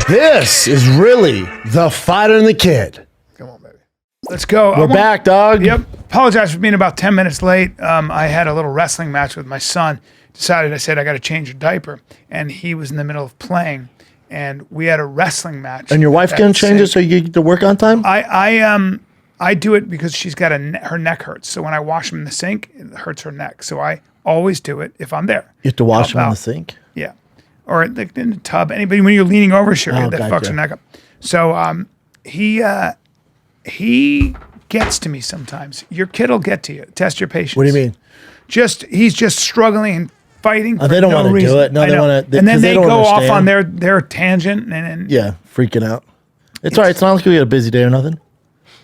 This is really the Fighter and the Kid. Come on, baby. Let's go. We're back, dog. Yep. Apologize for being about 10 minutes late. I had a little wrestling match with my son. I said, I got to change your diaper. And he was in the middle of playing. And we had a wrestling match. And your wife can change it so you get to work on time? I do it because she's got her neck hurts. So when I wash them in the sink, it hurts her neck. So I always do it if I'm there. You have to wash them in the sink? Yeah. Or in the tub. Anybody, when you're leaning over, sure, that fucks your neck up. So he gets to me sometimes. Your kid will get to you. Test your patience. What do you mean? He's just struggling and fighting for they don't no want to reason. do it. No, they want to. And then they go off on their tangent. And freaking out. It's all right. It's not like we had a busy day or nothing.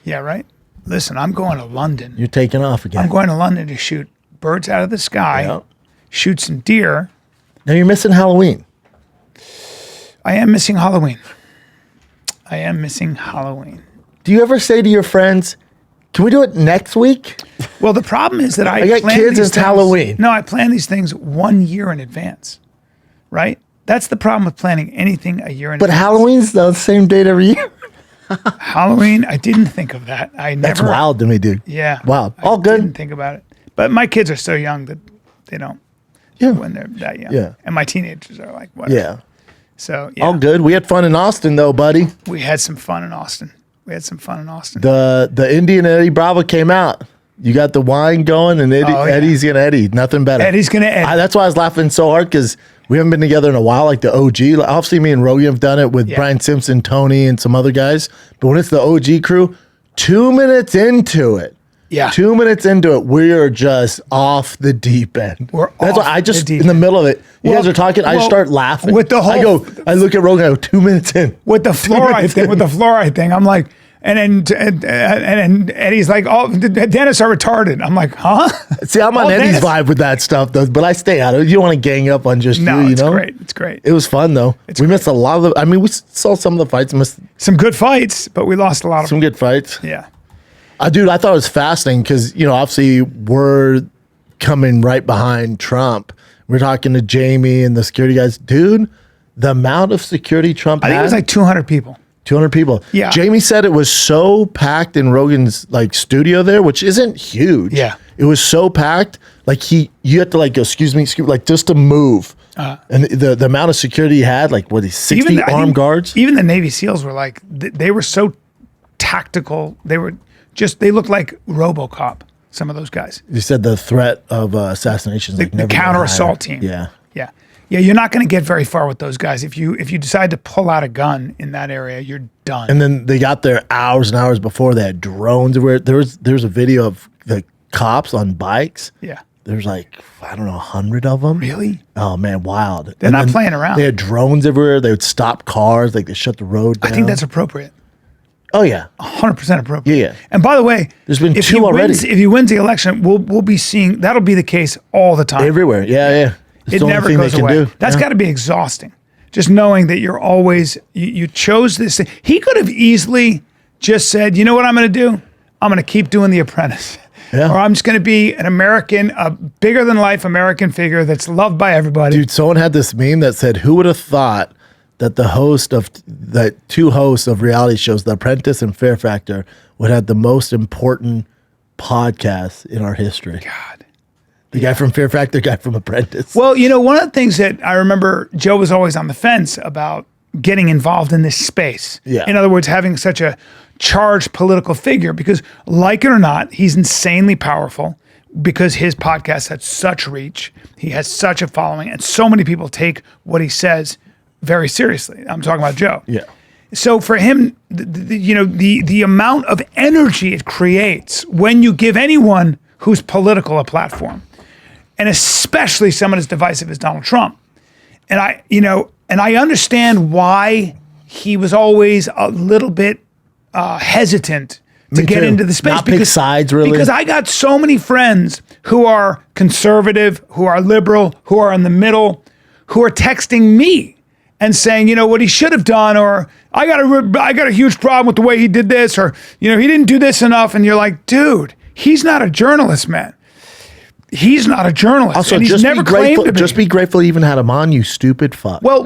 Yeah, right? Listen, I'm going to London. You're taking off again. I'm going to London to shoot birds out of the sky, shoot some deer. Now you're missing Halloween. I am missing Halloween. Do you ever say to your friends, can we do it next week? Well, the problem is that I got kids, it's Halloween. No, I plan these things 1 year in advance, right? That's the problem with planning anything a year in advance. But Halloween's the same date every year. Halloween, I didn't think of that. That's wild to me, dude. Yeah. Wild. All good. I didn't think about it. But my kids are so young that they don't when they're that young. Yeah. And my teenagers are like, whatever. Yeah. So, yeah. All good. We had fun in Austin, though, buddy. We had some fun in Austin. The Indian Eddie Bravo came out. You got the wine going, and Eddie's going to Eddie. Nothing better. Eddie's going to Eddie. That's why I was laughing so hard, because we haven't been together in a while, like the OG. Like, obviously, me and Rogan have done it with Brian Simpson, Tony, and some other guys. But when it's the OG crew, 2 minutes into it, we are just off the deep end. That's why I just, in the middle of it, you guys are talking, I start laughing. With the whole, I look at Rogan, I go, 2 minutes in. With the fluoride thing, I'm like, and then Eddie's like, oh, dentists are retarded. I'm like, huh? See, I'm on Eddie's vibe with that stuff, though, but I stay out of it. You don't want to gang up on just no, you, it's know? Great. It's great. It was fun, though. We missed a lot of we saw some of the fights. Some good fights, but we lost a lot of some good fights. Yeah. Dude, I thought it was fascinating because, obviously we're coming right behind Trump. We're talking to Jamie and the security guys. Dude, the amount of security Trump had. I think it was like 200 people. 200 people. Yeah. Jamie said it was so packed in Rogan's studio there, which isn't huge. Yeah. It was so packed. Like you had to go, excuse me, just to move. And the amount of security he had, 60 armed guards. Even the Navy SEALs were they were so tactical. They looked like RoboCop, some of those guys. You said the threat of assassinations. The counter-assault team. Yeah. Yeah, you're not going to get very far with those guys. If you decide to pull out a gun in that area, you're done. And then they got there hours and hours before. They had drones. There was a video of the cops on bikes. Yeah. There's 100 of them. Really? Oh, man, wild. They're not playing around. They had drones everywhere. They would stop cars. They shut the road down. I think that's appropriate. Oh, yeah. 100% appropriate. Yeah. And by the way, there's been two already. If he wins the election, we'll be seeing, that'll be the case all the time. Everywhere. Yeah. It never goes away. That's got to be exhausting. Just knowing that you're always, you chose this thing. He could have easily just said, you know what I'm going to do? I'm going to keep doing The Apprentice. Yeah. Or I'm just going to be an American, a bigger than life American figure that's loved by everybody. Dude, someone had this meme that said, who would have thought that the two hosts of reality shows, The Apprentice and Fear Factor, would have the most important podcasts in our history? God. The guy from Fear Factor, the guy from Apprentice. Well, one of the things that I remember, Joe was always on the fence about getting involved in this space. Yeah. In other words, having such a charged political figure, because like it or not, he's insanely powerful because his podcast had such reach. He has such a following, and so many people take what he says very seriously. I'm talking about Joe. Yeah. So for him, the amount of energy it creates when you give anyone who's political a platform, and especially someone as divisive as Donald Trump. And I understand why he was always a little bit hesitant to get into the space. Not pick sides, really. Because I got so many friends who are conservative, who are liberal, who are in the middle, who are texting me and saying, what he should have done, or I got a huge problem with the way he did this, or he didn't do this enough. And you're like, dude, he's not a journalist, man. He's not a journalist. Also, and he's just never be grateful. claimed to be. Just be grateful he even had him on, you stupid fuck. Well,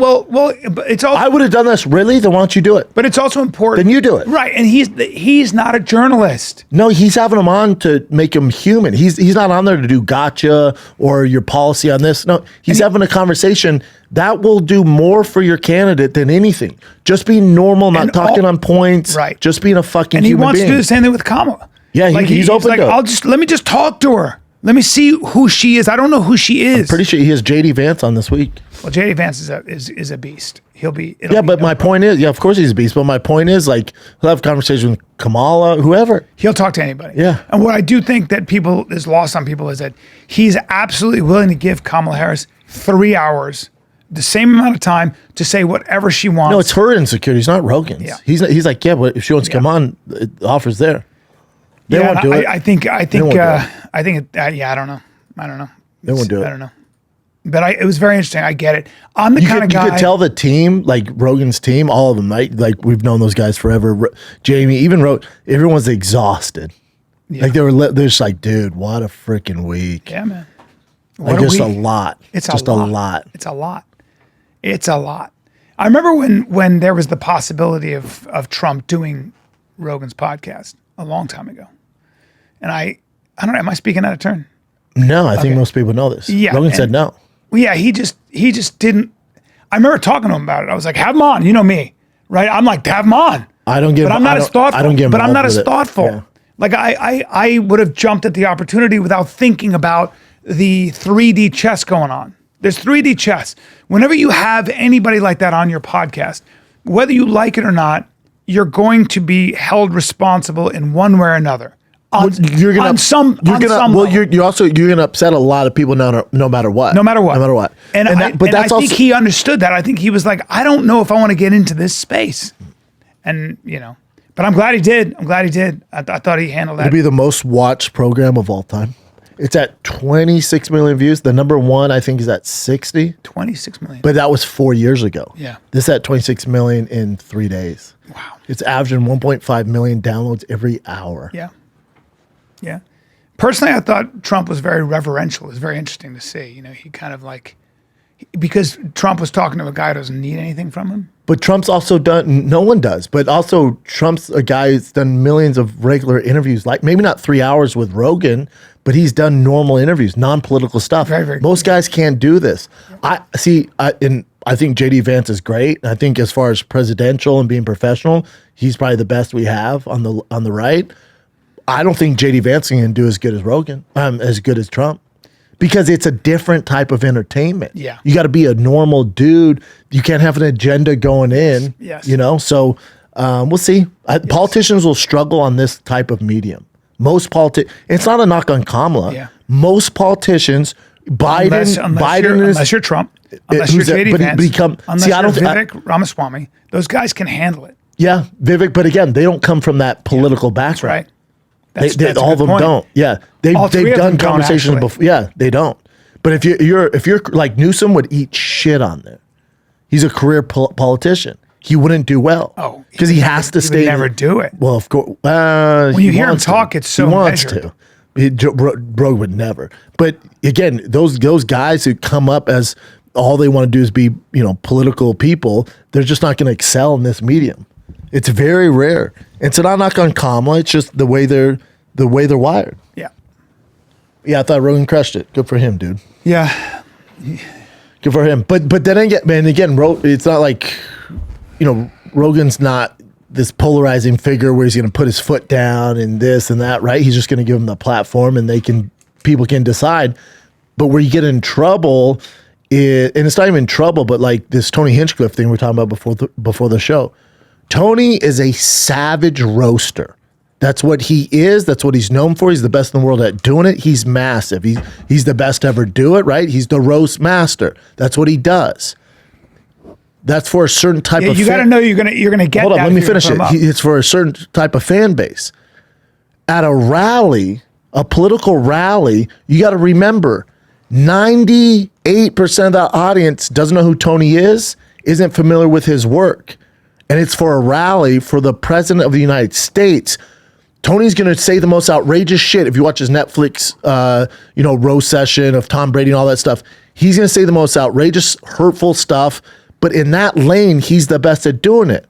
but it's also. I would have done this. Really? Then why don't you do it? But it's also important. Then you do it. Right, and he's not a journalist. No, he's having him on to make him human. He's not on there to do gotcha or your policy on this. No, he's having a conversation that will do more for your candidate than anything. Just being normal, not talking on points. Right. Just being a fucking And he human wants being. to do the same thing with Kamala. Yeah, he's open like, to it. let me just talk to her. Let me see who she is. I don't know who she is. Pretty sure he has JD Vance on this week. Well, JD Vance is a beast. But my point is, of course he's a beast. But my point is, like, he'll have conversations with Kamala, whoever. He'll talk to anybody. Yeah. And what I do think that people is lost on people is that he's absolutely willing to give Kamala Harris 3 hours, the same amount of time to say whatever she wants. No, it's her insecurities, not Rogan's. Yeah. He's like, yeah, but if she wants to come on, the offer's there. They won't do it. I think. I don't know. They won't do it. I don't know. But it was very interesting. I get it. I'm the kind of guy. You could tell the team, like Rogan's team, all of them, right? Like we've known those guys forever. Jamie even wrote, everyone's exhausted. Yeah. Like they're just like, dude, what a freaking week. Yeah, man. Like just a lot. It's just a lot. It's a lot. It's a lot. I remember when there was the possibility of Trump doing Rogan's podcast a long time ago. And I don't know, am I speaking out of turn? No, I think most people know this. Yeah, Rogan said no. Well, yeah, he just didn't. I remember talking to him about it. I was like, have him on. You know me, right? I'm like, have him on. I don't give. But I'm not as thoughtful. I don't get. But I'm not as thoughtful. Yeah. Like I would have jumped at the opportunity without thinking about the 3D chess going on. There's 3D chess. Whenever you have anybody like that on your podcast, whether you like it or not, you're going to be held responsible in one way or another. You're gonna upset a lot of people no matter what. No matter what. And I think he understood that. I think he was like, I don't know if I want to get into this space. And but I'm glad he did. I thought he handled that. It'll be the most watched program of all time. It's at 26 million views. The number one, I think, is at 60. 26 million. But that was 4 years ago. Yeah. This is at 26 million in 3 days. Wow. It's averaging 1.5 million downloads every hour. Yeah. Yeah. Personally, I thought Trump was very reverential. It was very interesting to see. He kind of like, because Trump was talking to a guy who doesn't need anything from him. But Trump's also done, no one does, but also Trump's a guy who's done millions of regular interviews, like maybe not 3 hours with Rogan, but he's done normal interviews, non-political stuff. Very, very Most guys can't do this. I think JD Vance is great. I think as far as presidential and being professional, he's probably the best we have on the right. I don't think JD Vance can do as good as Rogan, as good as Trump. Because it's a different type of entertainment. Yeah. You got to be a normal dude. You can't have an agenda going in. Yes. So we'll see. Politicians will struggle on this type of medium. It's not a knock on Kamala. Yeah. Most politicians, unless you're Trump, unless you're JD Vance, unless you're Vivek Ramaswamy, those guys can handle it. Yeah, Vivek. But again, they don't come from that political background. That's right. That's all of them point. Don't. Yeah, they've done conversations before. Yeah, they don't. But if you're like Newsom would eat shit on there. He's a career politician. He wouldn't do well. Oh, because he has to stay. He would never do it. Well, of course. When you hear him talk, it's so measured. Bro would never. But again, those guys who come up as all they want to do is be political people, they're just not going to excel in this medium. It's very rare. It's not a knock on Kamala. It's just the way they're wired. Yeah. Yeah, I thought Rogan crushed it. Good for him, dude. Yeah. Good for him. But then again, it's not like Rogan's not this polarizing figure where he's going to put his foot down and this and that, right? He's just going to give them the platform and people can decide. But where you get in trouble and it's not even trouble, but like this Tony Hinchcliffe thing we're talking about before the show. Tony is a savage roaster. That's what he is. That's what he's known for. He's the best in the world at doing it. He's massive. He's the best to ever do it, right? He's the roast master. That's what he does. That's for a certain type of. You got to know you're gonna get. Hold on, that let me finish it. It's for a certain type of fan base. At a rally, a political rally, you got to remember, 98% of the audience doesn't know who Tony is, isn't familiar with his work. And it's for a rally for the president of the United States. Tony's going to say the most outrageous shit. If you watch his Netflix, roast session of Tom Brady and all that stuff, he's going to say the most outrageous, hurtful stuff. But in that lane, he's the best at doing it.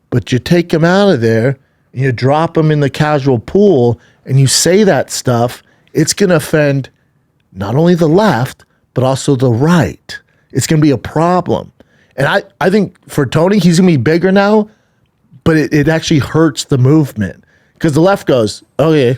But you take him out of there, and you drop him in the casual pool, and you say that stuff, it's going to offend not only the left, but also the right. It's going to be a problem. And I think for Tony, he's going to be bigger now, but it actually hurts the movement. Because the left goes, okay,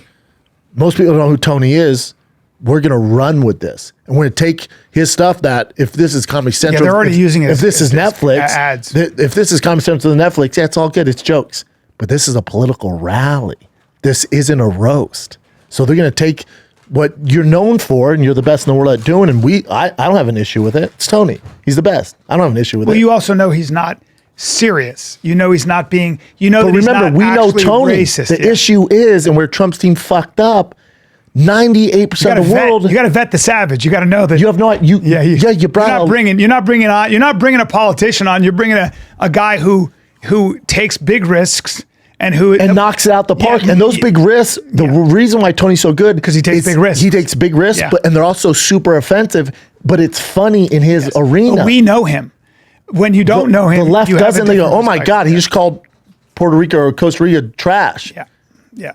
most people don't know who Tony is. We're going to run with this. And we're going to take his stuff that, if this is Comedy Central. Yeah, they're already using it. If this is Netflix. Ads. If this is Comedy Central to the Netflix, yeah, it's all good. It's jokes. But this is a political rally. This isn't a roast. So they're going to take what you're known for, and you're the best in the world at doing, and I don't have an issue with it. It's Tony. He's the best. I don't have an issue with it. Well, you also know he's not serious. You know he's not being, you know, but that remember, we know Tony. Racist. The issue is, and where Trump's team fucked up, 98% of the world. You got to vet the savage. You got to know that. You have no. You brought. You're not bringing a politician on. You're bringing a guy who takes big risks and knocks it out the park. And those big risks, the reason why Tony's so good, because he takes big risks. He takes big risks, and they're also super offensive. But it's funny in his arena. But we know him. When you don't know him, the left doesn't. They go, "Oh my God, he just called Puerto Rico or Costa Rica trash." Yeah.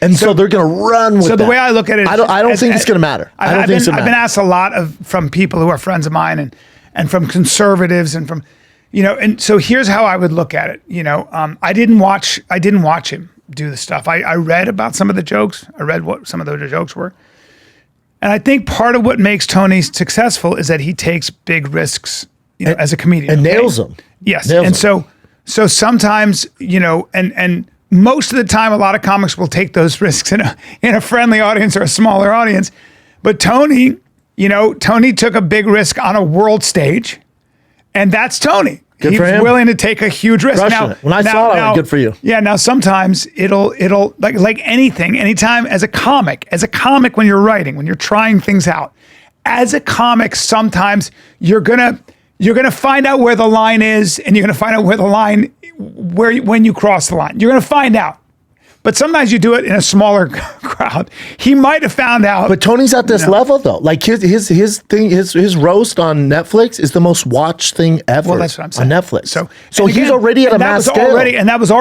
And so they're going to run with that. So the way I look at it, I don't think it's going to matter. I've been asked a lot from people who are friends of mine and from conservatives and from, and so here's how I would look at it. I didn't watch him do the stuff. I read about some of the jokes. I read what some of the jokes were. And I think part of what makes Tony successful is that he takes big risks, as a comedian. And nails them. Yes. Nails them. So sometimes, and most of the time, a lot of comics will take those risks in a friendly audience or a smaller audience. But Tony took a big risk on a world stage, and that's Tony. Good for him. He's willing to take a huge risk. When I saw it, I went, good for you. Yeah. Now sometimes it'll like anything. Anytime as a comic, when you're writing, when you're trying things out, as a comic, sometimes you're gonna find out where the line is, and you're gonna find out where the line, when you cross the line, you're gonna find out. But sometimes you do it in a smaller crowd. He might have found out. But Tony's at this level though. Like his thing, his roast on Netflix is the most watched thing ever. Well, that's what I'm saying. On Netflix. So again, he's already at a mass scale. And that was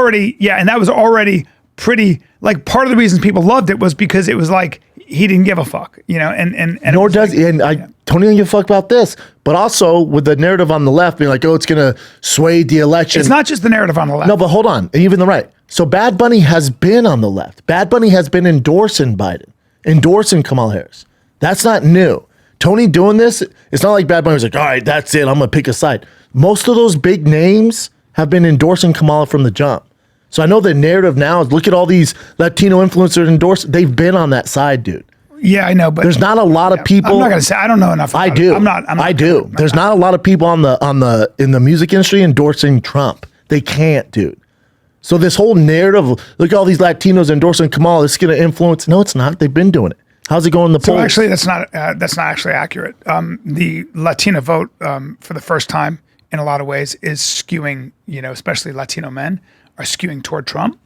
already pretty. Like, part of the reasons people loved it was because it was like he didn't give a fuck, and nor does he. And Tony didn't give a fuck about this. But also with the narrative on the left being like, oh, it's gonna sway the election. It's not just the narrative on the left. No, but hold on, even the right. So Bad Bunny has been on the left. Bad Bunny has been endorsing Biden, endorsing Kamala Harris. That's not new. Tony doing this, it's not like Bad Bunny was like, all right, that's it, I'm going to pick a side. Most of those big names have been endorsing Kamala from the jump. So I know the narrative now is, look at all these Latino influencers endorsed. They've been on that side, dude. Yeah, I know, but there's not a lot of people. I'm not going to say, I don't know enough about I do. it. I'm not. I do. There's not a lot of people in the music industry endorsing Trump. They can't, dude. So this whole narrative, look at all these Latinos endorsing Kamala, this is going to influence. No, it's not. They've been doing it. How's it going in the polls? So actually, that's not actually accurate. The Latina vote, for the first time in a lot of ways, is skewing, especially Latino men are skewing toward Trump.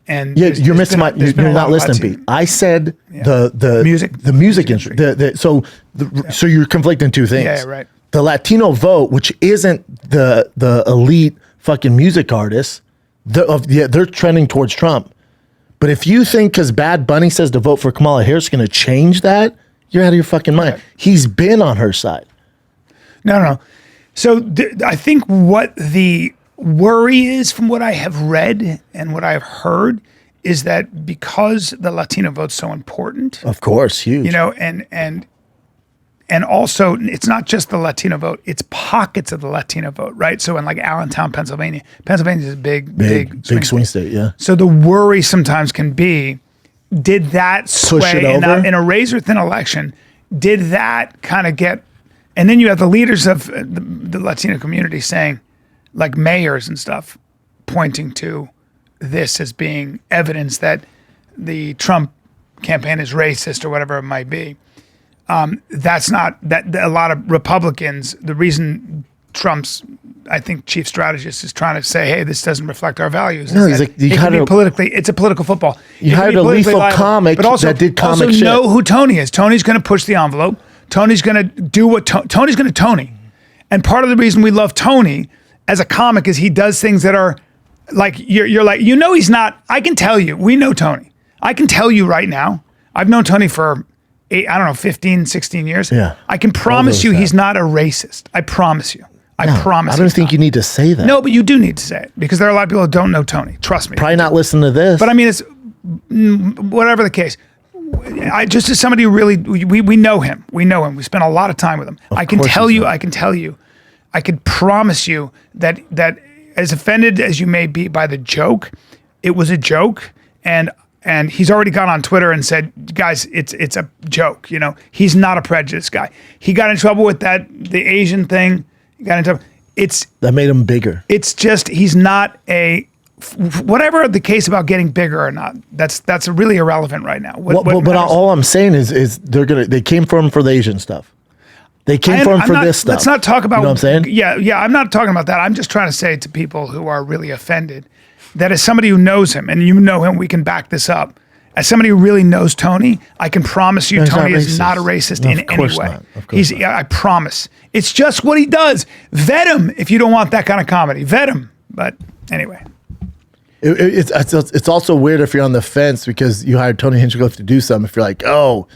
And you're missing you're not listening, Pete. I said the music industry. So you're conflicting two things. Yeah, right. The Latino vote, which isn't the elite fucking music artists, they're trending towards Trump. But if you think because Bad Bunny says to vote for Kamala Harris is going to change that, you're out of your fucking mind. Right. He's been on her side. No. So I think what the worry is, from what I have read and what I have heard, is that because the Latino vote's so important, of course, huge, and also it's not just the Latino vote; it's pockets of the Latino vote, right? So in like Allentown, Pennsylvania is a big swing state, yeah. So the worry sometimes can be, did that sway in a razor thin election? Did that kind of get? And then you have the leaders of the Latino community saying, like mayors and stuff, pointing to this as being evidence that the Trump campaign is racist or whatever it might be. That's not that a lot of Republicans, the reason Trump's I think, chief strategist is trying to say, hey, this doesn't reflect our values. No, he's like, it's a political football. You hired a lethal comic that did comic shit. Know who Tony is. Tony's going to push the envelope. Tony's going to do what Tony's going to Tony. And part of the reason we love Tony as a comic is he does things that are like, you're like, he's not, I can tell you, we know Tony. I can tell you right now, I've known Tony for 15, 16 years. Yeah. I can promise you he's not a racist. I promise you. I promise. I don't think you need to say that. No, but you do need to say it because there are a lot of people who don't know Tony. Trust me. Probably not listen to this. But I mean, it's whatever the case. Just as somebody who really, we know him. We know him. We spent a lot of time with him. I can tell you, I can promise you that as offended as you may be by the joke, it was a joke. And he's already gone on Twitter and said, guys, it's a joke. He's not a prejudiced guy. He got in trouble with the Asian thing. He got in trouble. That made him bigger. It's just, he's not whatever the case about getting bigger or not, that's really irrelevant right now. But all I'm saying is they came for him for the Asian stuff. They came for him for this stuff. Let's not talk about, you know what I'm saying? Yeah, I'm not talking about that. I'm just trying to say to people who are really offended that as somebody who knows him, and you know him, we can back this up. As somebody who really knows Tony, I can promise you Tony is not a racist in any way. Of course not. I promise. It's just what he does. Vet him if you don't want that kind of comedy. Vet him. But anyway. It's also weird if you're on the fence because you hired Tony Hinchcliffe to do something. If you're like, oh,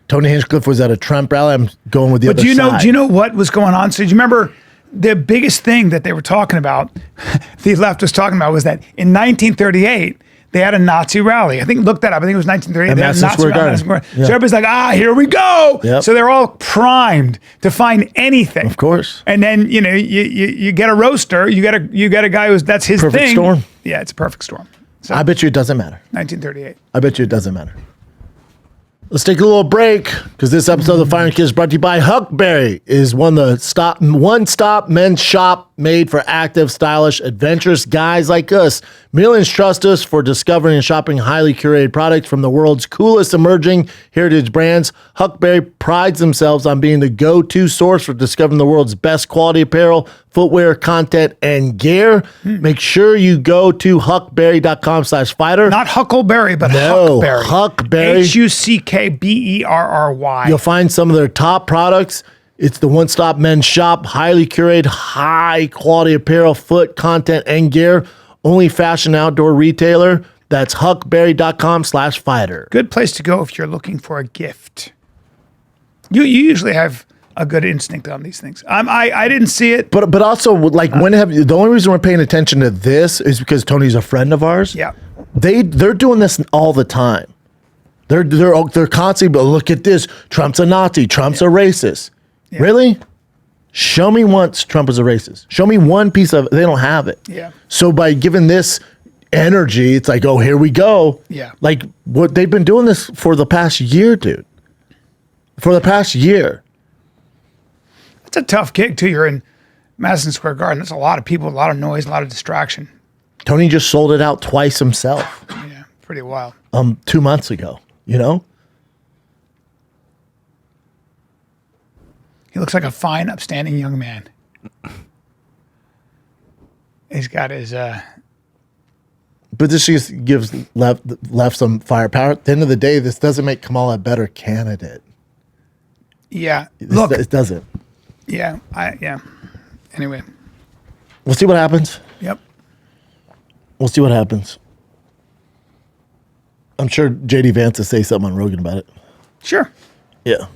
Tony Hinchcliffe was at a Trump rally, I'm going with the other side. Do you know what was going on? So do you remember the biggest thing that they were talking about, the left was talking about, was that in 1938, they had a Nazi rally. I think, look that up. I think it was 1938. They had a Nazi rally. Yeah. So everybody's like, here we go. Yep. So they're all primed to find anything. Of course. And then, you get a roaster. You get a guy that's his perfect thing. Storm. Yeah, it's a perfect storm. So, I bet you it doesn't matter. 1938. I bet you it doesn't matter. Let's take a little break because this episode of the Fire and Kids is brought to you by Huckberry. Is one-stop men's shop made for active, stylish, adventurous guys like us. Millions trust us for discovering and shopping highly curated products from the world's coolest emerging heritage brands. Huckberry prides themselves on being the go-to source for discovering the world's best quality apparel, footwear, content, and gear. Make sure you go to huckberry.com/fighter. Not Huckleberry, but Huckberry. Huckberry. You'll find some of their top products. It's the one-stop men's shop, highly curated, high-quality apparel, foot, content, and gear. Only fashion outdoor retailer. That's huckberry.com/fighter. Good place to go if you're looking for a gift. You usually have a good instinct on these things. I didn't see it. But also, like, the only reason we're paying attention to this is because Tony's a friend of ours. Yeah. They're doing this all the time. They're constantly, but look at this. Trump's a Nazi. Trump's a racist. Yeah. Really? Show me once Trump is a racist. Show me one piece of it. They don't have it. Yeah. So by giving this energy, it's like, oh, here we go. Yeah. Like, what they've been doing this for the past year, dude. For the past year. It's a tough gig, too. You're in Madison Square Garden. There's a lot of people, a lot of noise, a lot of distraction. Tony just sold it out twice himself. Yeah, pretty wild. 2 months ago, He looks like a fine, upstanding young man. He's got his... But this just gives left some firepower. At the end of the day, this doesn't make Kamala a better candidate. Yeah. Look. It doesn't. Yeah. Anyway. We'll see what happens. Yep. We'll see what happens. I'm sure J.D. Vance will say something on Rogan about it. Sure. Yeah.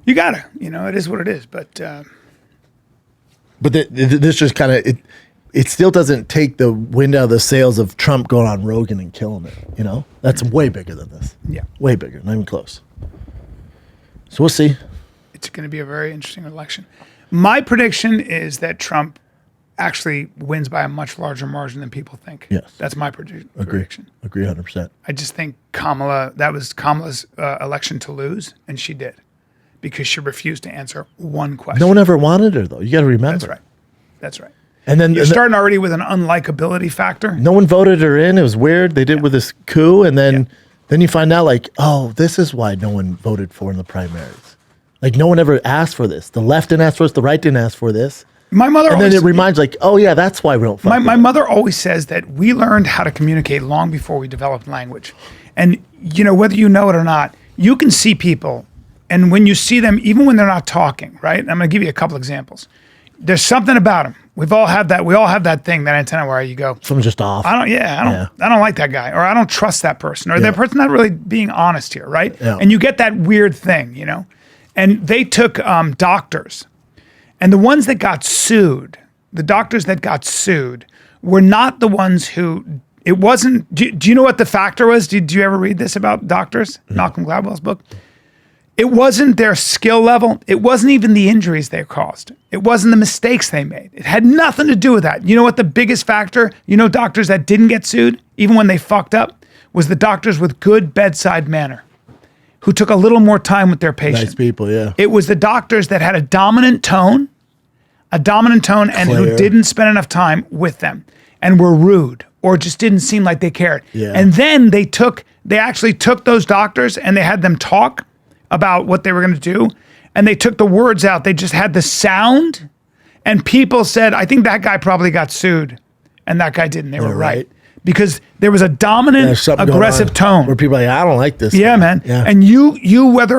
You gotta. It is what it is. But this just kind of... It still doesn't take the wind out of the sails of Trump going on Rogan and killing it. That's way bigger than this. Yeah. Way bigger. Not even close. So we'll see. It's going to be a very interesting election. My prediction is that Trump actually wins by a much larger margin than people think. Yes. That's my prediction. Agree 100%. I just think that was Kamala's election to lose, and she did. Because she refused to answer one question. No one ever wanted her, though. You got to remember. That's right. And then you're starting already with an unlikability factor. No one voted her in. It was weird. They did with this coup, and then you find out, like, oh, this is why no one voted for in the primaries. Like, no one ever asked for this. The left didn't ask for this. The right didn't ask for this. My mother and always, then it reminds like, oh yeah, that's why we don't fuck my mother always says that we learned how to communicate long before we developed language. And whether you know it or not, you can see people, and when you see them, even when they're not talking, right? I'm going to give you a couple examples. There's something about them. We've all had that. We all have that thing, that antenna where you go, something's just off. I don't like that guy, or I don't trust that person, or that person's not really being honest here, right? Yeah. And you get that weird thing, And they took doctors, and the ones that got sued, the doctors that got sued, were not the ones who. It wasn't. Do you know what the factor was? Did you ever read this about doctors? Malcolm Gladwell's book. It wasn't their skill level. It wasn't even the injuries they caused. It wasn't the mistakes they made. It had nothing to do with that. You know what the biggest factor, doctors that didn't get sued, even when they fucked up, was the doctors with good bedside manner, who took a little more time with their patient. Nice people, yeah. It was the doctors that had a dominant tone, and who didn't spend enough time with them and were rude or just didn't seem like they cared. Yeah. And then they actually took those doctors and they had them talk about what they were going to do, and they took the words out. They just had the sound, and people said, I think that guy probably got sued, and that guy didn't. They were right. Because there was a dominant, aggressive tone. Where people are like, I don't like this. Yeah, guy. man. Yeah. And you, whether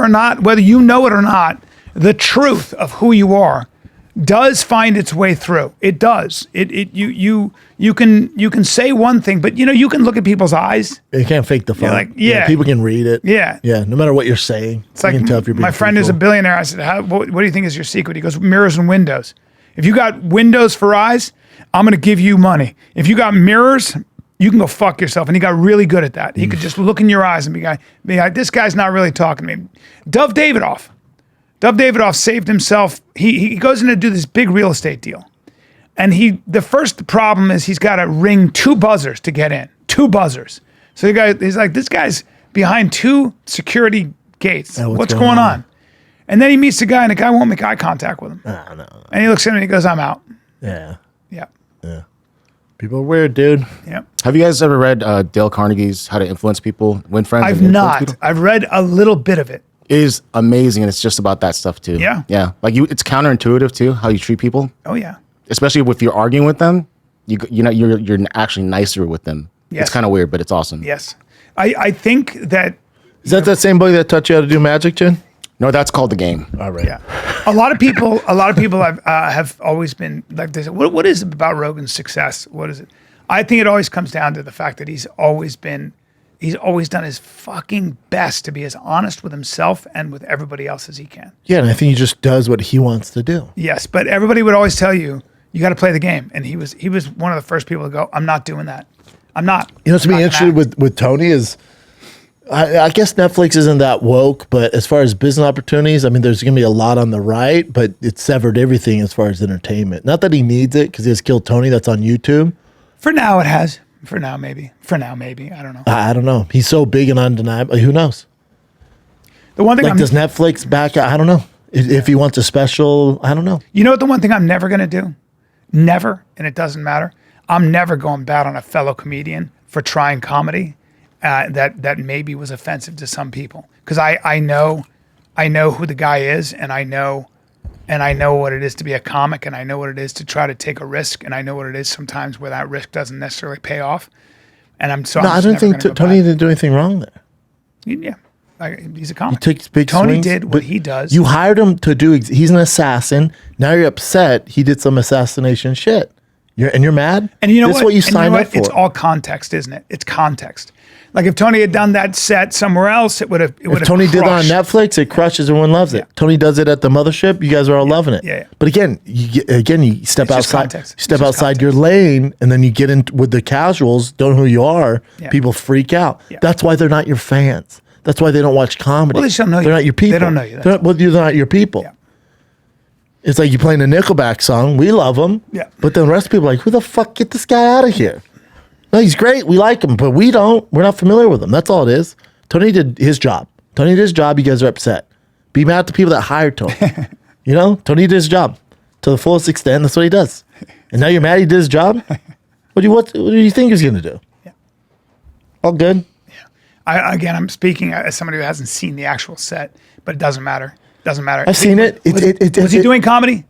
you know it or not, the truth of who you are does find its way through. It does. You can say one thing, but you can look at people's eyes. You can't fake the fun. People can read it. Yeah. Yeah. No matter what you're saying. It's like, you can tell if you're being my friend is a billionaire. I said, what do you think is your secret? He goes, mirrors and windows. If you got windows for eyes, I'm going to give you money. If you got mirrors, you can go fuck yourself. And he got really good at that. He could just look in your eyes and be like, this guy's not really talking to me. Dov Davidoff saved himself. He goes in to do this big real estate deal. And the first problem is he's got to ring 2 buzzers to get in. 2 buzzers. So he's like, this guy's behind 2 security gates. What's going on? And then he meets the guy, and the guy won't make eye contact with him. No. And he looks at him and he goes, I'm out. Yeah. Yeah. Yeah. People are weird, dude. Yeah. Have you guys ever read Dale Carnegie's How to Influence People, Win Friends? I've not. I've read a little bit of it. It is amazing, and it's just about that stuff too. Yeah. Yeah. Like it's counterintuitive too, how you treat people. Oh yeah. Especially if you're arguing with them, you're actually nicer with them. Yes. It's kind of weird, but it's awesome. Yes. I think that. Is that same boy that taught you how to do magic, Jen? No, that's called The Game. All right. Yeah. A lot of people have always been like, they say, what is it about Rogan's success? What is it? I think it always comes down to the fact that he's always done his fucking best to be as honest with himself and with everybody else as he can. Yeah, and I think he just does what he wants to do. Yes, but everybody would always tell you got to play the game, and he was one of the first people to go, I'm not doing that. I'm not. To be interested with Tony is, I guess Netflix isn't that woke, but as far as business opportunities, I mean, there's going to be a lot on the right, but it severed everything as far as entertainment. Not that he needs it because he has Killed Tony that's on YouTube. For now, it has. For now, maybe. I don't know. I don't know. He's so big and undeniable. Who knows? The one thing does Netflix back? I don't know. If he wants a special, I don't know. You know what? The one thing I'm never going to do, never, and it doesn't matter. I'm never going bad on a fellow comedian for trying comedy that maybe was offensive to some people, because I know who the guy is, and I know what it is to be a comic, and I know what it is to try to take a risk, and I know what it is sometimes where that risk doesn't necessarily pay off. And I don't think Tony didn't do anything wrong there. Yeah, he's a comic. He took big Tony swings, did what he does. You hired him to do. He's an assassin. Now you're upset. He did some assassination shit. You're mad. And you know this what? Is what you signed up for. It's all context, isn't it? It's context. Like if Tony had done that set somewhere else, it would have. If Tony did it on Netflix, it crushes. Everyone loves it. Tony does it at the mothership. You guys are all loving it. Yeah. But again, you step outside. Context. Step outside your lane, and then you get in with the casuals. Don't know who you are. Yeah. People freak out. Yeah. That's why they're not your fans. That's why they don't watch comedy. Well, they just don't know you. They're not your people. They don't know you. They're not your people. Yeah. It's like you playing a Nickelback song. We love them. Yeah. But then the rest of people are like, who the fuck, get this guy out of here? No, he's great. We like him, but we don't. We're not familiar with him. That's all it is. Tony did his job. You guys are upset. Be mad at the people that hired Tony. Tony did his job to the fullest extent. That's what he does. And now you're mad he did his job? What do you think he's going to do? Yeah. All good? Yeah. I'm speaking as somebody who hasn't seen the actual set, but it doesn't matter. I've seen it. Was he doing comedy?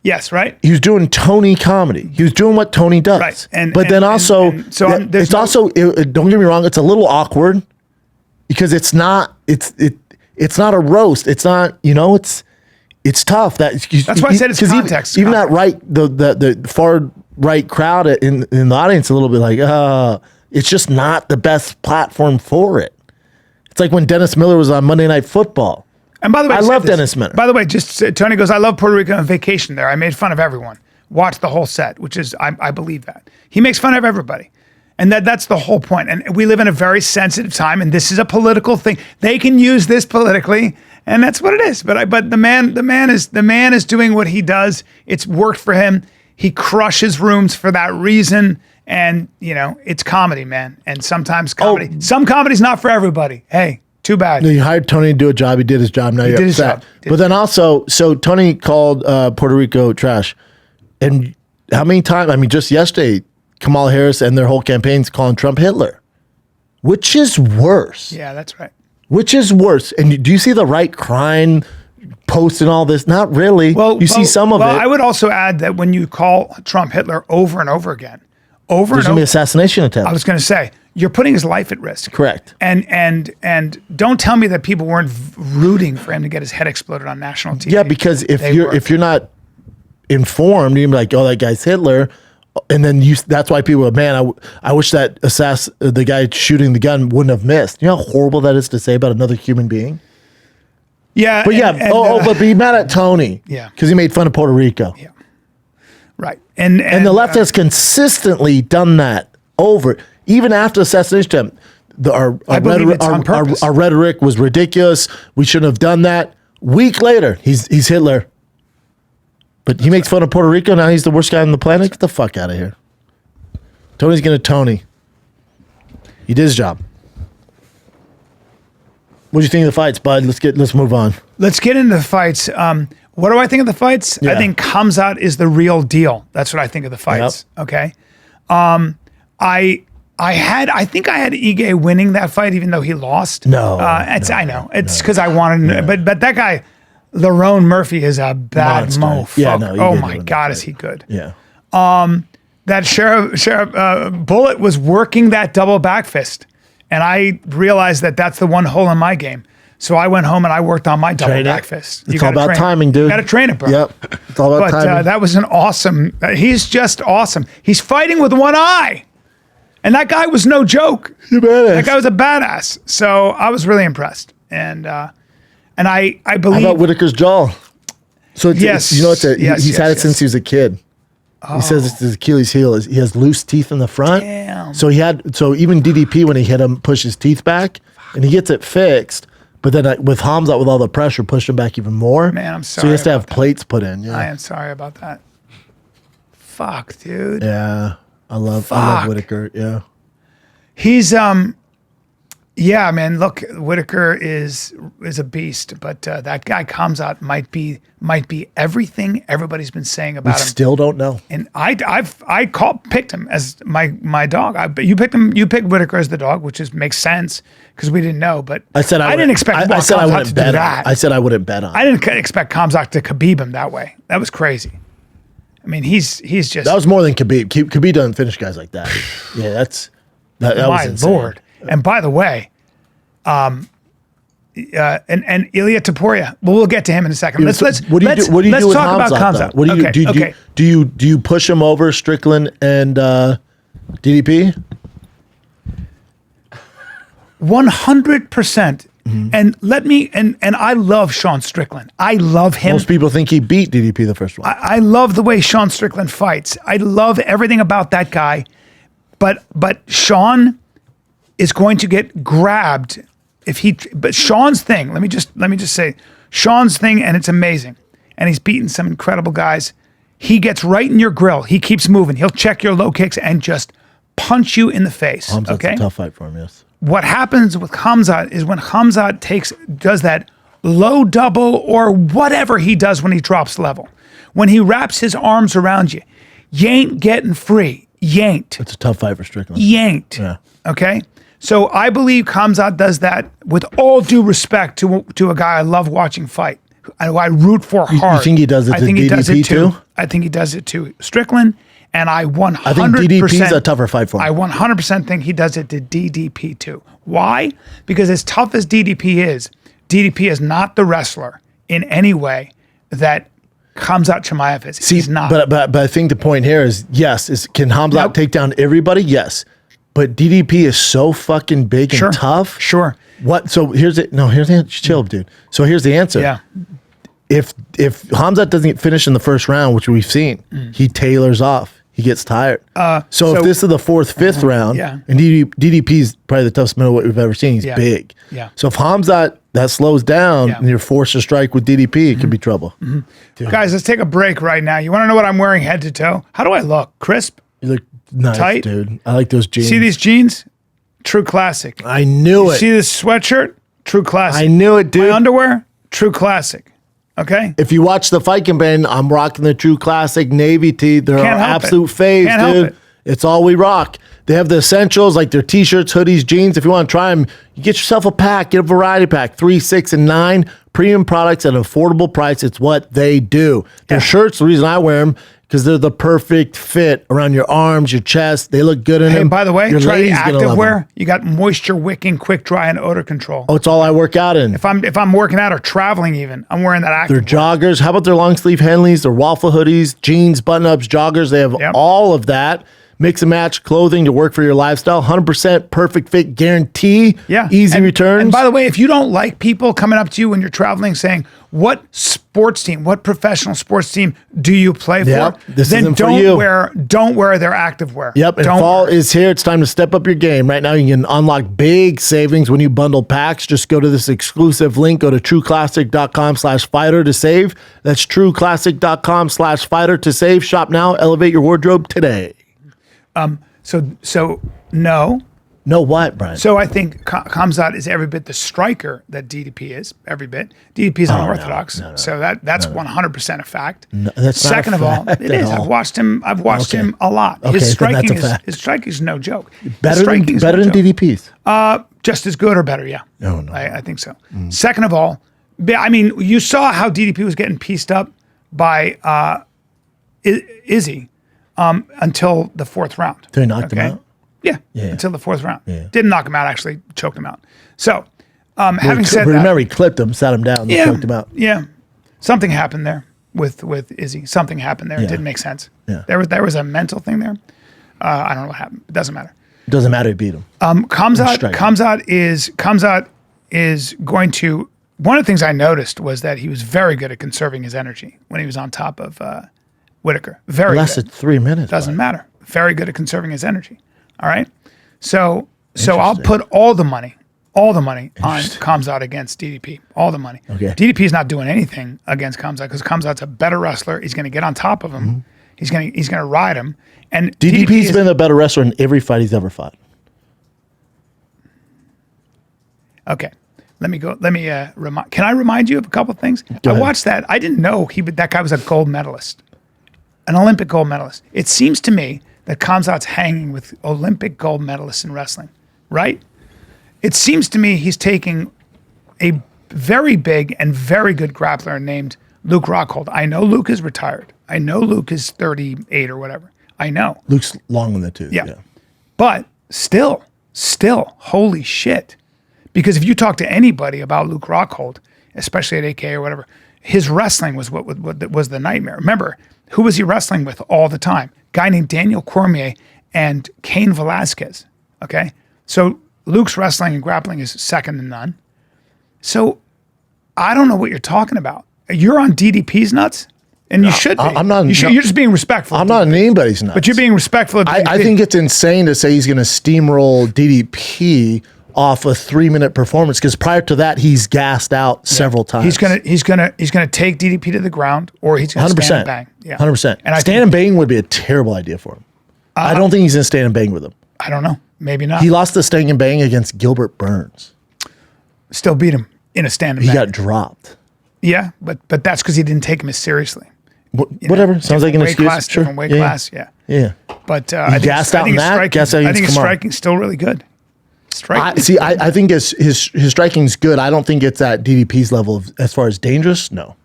Yes, right. He was doing Tony comedy. He was doing what Tony does. Right. It's also don't get me wrong. It's a little awkward because it's not a roast. It's not, it's tough. That's why I said it's context. Even that the far right crowd in the audience a little bit like, it's just not the best platform for it. It's like when Dennis Miller was on Monday Night Football. And by the way, I love Dennis Miller. By the way, Tony goes, I love Puerto Rico on vacation there. I made fun of everyone. Watch the whole set, which is, I believe that. He makes fun of everybody. And that's the whole point. And we live in a very sensitive time, and this is a political thing. They can use this politically, and that's what it is. But the man is doing what he does. It's worked for him. He crushes rooms for that reason. And, it's comedy, man. And sometimes some comedy's not for everybody. Hey, too bad. You hired Tony to do a job. He did his job. Now you're upset. But then also, so Tony called Puerto Rico trash. And how many times? I mean, just yesterday, Kamala Harris and their whole campaign's calling Trump Hitler. Which is worse? Yeah, that's right. Which is worse? And do you see the right crying, posting all this? Not really. You see some of it. I would also add that when you call Trump Hitler over and over again, there's going to be assassination attempts. I was going to say, you're putting his life at risk. Correct. And don't tell me that people weren't rooting for him to get his head exploded on national TV. Yeah, because if you're not informed, you're like, oh, that guy's Hitler, and then that's why people are, man, I wish that the guy shooting the gun wouldn't have missed. You know how horrible that is to say about another human being? Yeah. But but be mad at Tony. Yeah. Because he made fun of Puerto Rico. Yeah. Right. And the left has consistently done that even after assassination attempt. Our rhetoric was ridiculous. We shouldn't have done that. Week later, he's Hitler. But he makes fun of Puerto Rico. Now he's the worst guy on the planet. Get the fuck out of here. Tony's going to Tony. He did his job. What do you think of the fights, bud? Let's move on. Let's get into the fights. What do I think of the fights? Yeah. I think Khamzat is the real deal. That's what I think of the fights. Yep. Okay. I think I had Ige winning that fight, even though he lost. I know. It's because I wanted him. But that guy, Lerone Murphy, is a bad mofo. Yeah, my God, is he good. Yeah. That Sheriff Bullet was working that double back fist. And I realized that that's the one hole in my game. So I went home and I worked on my double back fist. It's all about timing, dude. You got to train it, bro. Yep. It's all about timing. That was an awesome. He's just awesome. He's fighting with one eye. And that guy was no joke. That guy was a badass. So I was really impressed. And I believe. How about Whitaker's jaw? So he's had it since he was a kid. He says it's his Achilles heel. He has loose teeth in the front. Damn. So even DDP, when he hit him, pushed his teeth back and he gets it fixed. But then with Khamzat, with all the pressure, pushed him back even more. Man, I'm sorry. So he has to have plates put in. Yeah. I am sorry about that. Fuck, dude. Yeah. I love Whitaker. Yeah. He's yeah, man. Look, Whitaker is a beast, but that guy Khamzat might be everything everybody's been saying about him. Still don't know. And I picked him as my dog. You picked Whitaker as the dog, which makes sense because we didn't know. But I didn't expect. I said I wouldn't bet that. I said I wouldn't bet on. I didn't expect Khamzat to Khabib him that way. That was crazy. I mean, he's just. That was more than Khabib. Khabib doesn't finish guys like that. Yeah, that was insane. Lord. And by the way, and Ilya Topuria. Well, we'll get to him in a second. Let's talk about Khamzat. What do you do you push him over Strickland and DDP? 100%. And I love Sean Strickland. I love him. Most people think he beat DDP the first one. I love the way Sean Strickland fights. I love everything about that guy. But Sean is going to get grabbed but Sean's thing, let me just say, Sean's thing, and it's amazing. And he's beaten some incredible guys. He gets right in your grill. He keeps moving. He'll check your low kicks and just punch you in the face. Khamzat's a tough fight for him, yes. What happens with Khamzat is when Khamzat does that low double or whatever he does when he drops level, when he wraps his arms around you, you ain't getting free. Yanked. It's a tough fight for Strickland. Yanked. Yeah. Okay? So I believe Khamzat does that with all due respect to a guy I love watching fight, who I root for hard. You think he does it to DDP too? I think he does it to Strickland, and I 100%. I think DDP's a tougher fight for him. I 100% think he does it to DDP too. Why? Because as tough as DDP is not the wrestler in any way that Khamzat Chimaev is. He's not. But I think the point here is, yes, can Khamzat take down everybody? Yes. But DDP is so fucking big and tough. Sure. What? So here's the answer. Chill, dude. So here's the answer. Yeah. If Khamzat doesn't get finished in the first round, which we've seen, he tailors off. He gets tired. So if this is the fourth, fifth round, and DDP is probably the toughest middleweight we've ever seen. He's big. Yeah. So if Khamzat that slows down and you're forced to strike with DDP, it could be trouble. Guys, let's take a break right now. You want to know what I'm wearing head to toe? How do I look? Crisp? You look nice, tight, dude. I like those jeans. See these jeans? True classic. I knew it. See this sweatshirt? True classic. I knew it, dude. My underwear? True classic. Okay? If you watch the fight campaign, I'm rocking the True Classic Navy tee. They're our absolute faves, dude. It's all we rock. They have the essentials like their t-shirts, hoodies, jeans. If you want to try them, you get yourself a pack. Get a variety pack, 3, 6, and 9. Premium products at an affordable price. It's what they do. Their shirts, the reason I wear them, because they're the perfect fit around your arms, your chest. They look good in them. Hey, by the way, your try the active wear. You got moisture wicking, quick dry, and odor control. Oh, it's all I work out in. If I'm working out or traveling even, I'm wearing that active Their joggers. How about their long sleeve Henleys, their waffle hoodies, jeans, button-ups, joggers? They have all of that. Mix and match clothing to work for your lifestyle. 100% perfect fit guarantee. Yeah. Easy returns. And by the way, if you don't like people coming up to you when you're traveling saying, what sports team, what professional sports team do you play for? Then don't wear their active wear. Yep. And fall is here. It's time to step up your game. Right now, you can unlock big savings when you bundle packs. Just go to this exclusive link. Go to trueclassic.com/fighter to save. That's trueclassic.com/fighter to save. Shop now. Elevate your wardrobe today. So no. No what, Brian? So I think Khamzat is every bit the striker that DDP is, every bit. DDP is unorthodox, so that's 100% a fact. No, that's Second not a of all, fact it is. I've watched him a lot. Okay, His striking that's a fact. is no joke. Better than DDP's? Just as good or better, yeah. No. I think so. Second of all, I mean, you saw how DDP was getting pieced up by Izzy until the fourth round. So he knocked him out? Yeah, until the fourth round. Yeah. Didn't knock him out, actually choked him out. So, having said that, remember he clipped him, sat him down, and choked him out. Yeah, something happened there with Izzy. Something happened there. It didn't make sense. Yeah. There was a mental thing there. I don't know what happened. It doesn't matter. It doesn't matter. He beat him. Khamzat is going to. One of the things I noticed was that he was very good at conserving his energy when he was on top of Whitaker. Very good. Lasted 3 minutes. Doesn't matter. Very good at conserving his energy. All right. So I'll put all the money on Khamzat against DDP. All the money. Okay. DDP is not doing anything against Khamzat because Khamzat's a better wrestler. He's going to get on top of him. He's going to ride him. And DDP's been a better wrestler in every fight he's ever fought. Okay. Let me remind. Can I remind you of a couple of things? I watched that. I didn't know that guy was a gold medalist, an Olympic gold medalist. It seems to me that Khamzat's hanging with Olympic gold medalists in wrestling, right? It seems to me he's taking a very big and very good grappler named Luke Rockhold. I know Luke is retired. I know Luke is 38 or whatever. I know. Luke's long in the tooth. Yeah. But still, holy shit. Because if you talk to anybody about Luke Rockhold, especially at AK or whatever, his wrestling was what was the nightmare. Remember, who was he wrestling with all the time? Guy named Daniel Cormier and Cain Velasquez. Okay? So Luke's wrestling and grappling is second to none. So I don't know what you're talking about. You're on DDP's nuts? And you should be. I'm not. You're just being respectful. I'm not on anybody's nuts. But you're being respectful of DDP. I think it's insane to say he's going to steamroll DDP off a 3-minute performance because prior to that he's gassed out several times. He's gonna take DDP to the ground or he's gonna 100%. stand and bang. Yeah, 100%. And stand and bang would be a terrible idea for him. I don't think he's gonna stand and bang with him. I don't know. Maybe not. He lost the stand and bang against Gilbert Burns. Still beat him in a stand and bang. He got dropped. Yeah, but that's because he didn't take him as seriously. Whatever. Sounds like an excuse. Different weight class. Yeah. But I think his striking's still really good. I think his striking's good. I don't think it's at DDP's level as far as dangerous. No.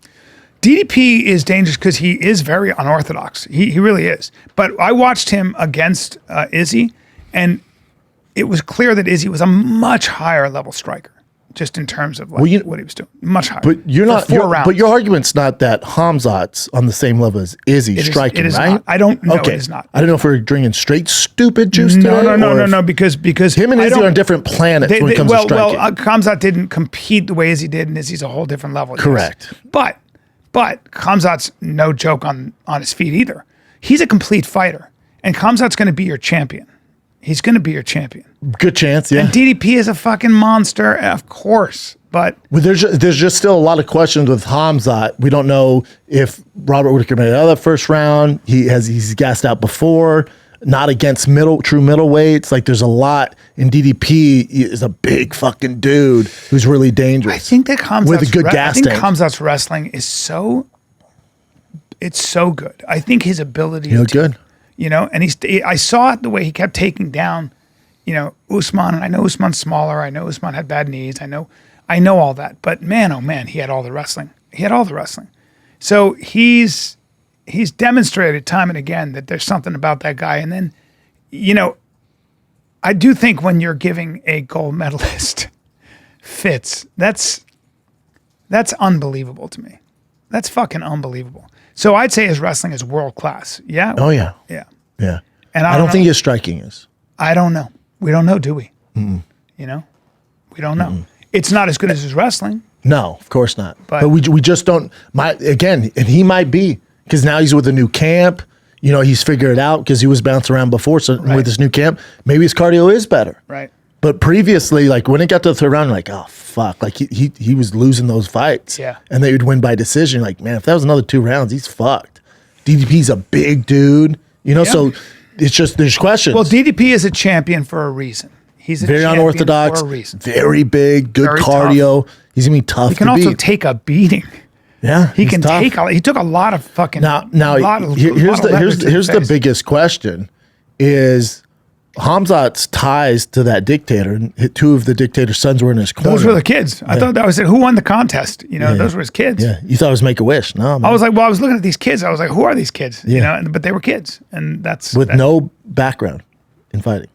DDP is dangerous because he is very unorthodox. He really is. But I watched him against Izzy, and it was clear that Izzy was a much higher level striker, just in terms of what he was doing. Much higher. But you're not. But your argument's not that Khamzat's on the same level as Izzy striking, it is right? Not. I don't know. Okay. It is not. I don't know if we're drinking straight stupid juice today. No. Because him and Izzy are on different planets when it comes to striking. Well, Khamzat didn't compete the way Izzy did, and Izzy's a whole different level. Correct. But Khamzat's no joke on his feet either. He's a complete fighter, and Khamzat's going to be your champion. He's going to be your champion. Good chance, yeah. And DDP is a fucking monster, of course. But there's just still a lot of questions with Khamzat. We don't know if Robert Whittaker made it out of the first round. He's gassed out before. Not against true middleweights. Like there's a lot. And DDP is a big fucking dude who's really dangerous. I think that Khamzat's with a good gas tank. Khamzat's wrestling is so good. I think his ability to good. And I saw it the way he kept taking down, Usman. And I know Usman's smaller. I know Usman had bad knees. I know all that. But man, oh man, he had all the wrestling. So he's demonstrated time and again that there's something about that guy. And then, I do think when you're giving a gold medalist fits, that's unbelievable to me. That's fucking unbelievable. So I'd say his wrestling is world class. Yeah. Oh yeah. Yeah. Yeah. And I don't think his striking is. I don't know. We don't know, do we? We don't know. It's not as good as his wrestling. No, of course not. But we just don't. And he might be, because now he's with a new camp. He's figured it out because he was bouncing around before. So with this new camp, maybe his cardio is better. Right. But previously, like when it got to the third round, like, oh fuck, like he was losing those fights. Yeah. And they would win by decision. Like, man, if that was another 2 rounds, he's fucked. DDP's a big dude. So it's just there's questions. Well, DDP is a champion for a reason. He's a very unorthodox, for a reason. Very big, good cardio. Tough. He's gonna be tough. He can also take a beating. Yeah, he can take. He took a lot of fucking. Here's the biggest question: is Khamzat's ties to that dictator? And 2 of the dictator's sons were in his corner. Those were the kids. I thought that was it. Who won the contest? Those were his kids. Yeah, you thought it was Make-A-Wish? No, man. I was like, I was looking at these kids. I was like, who are these kids? But they were kids, and that's with no background in fighting.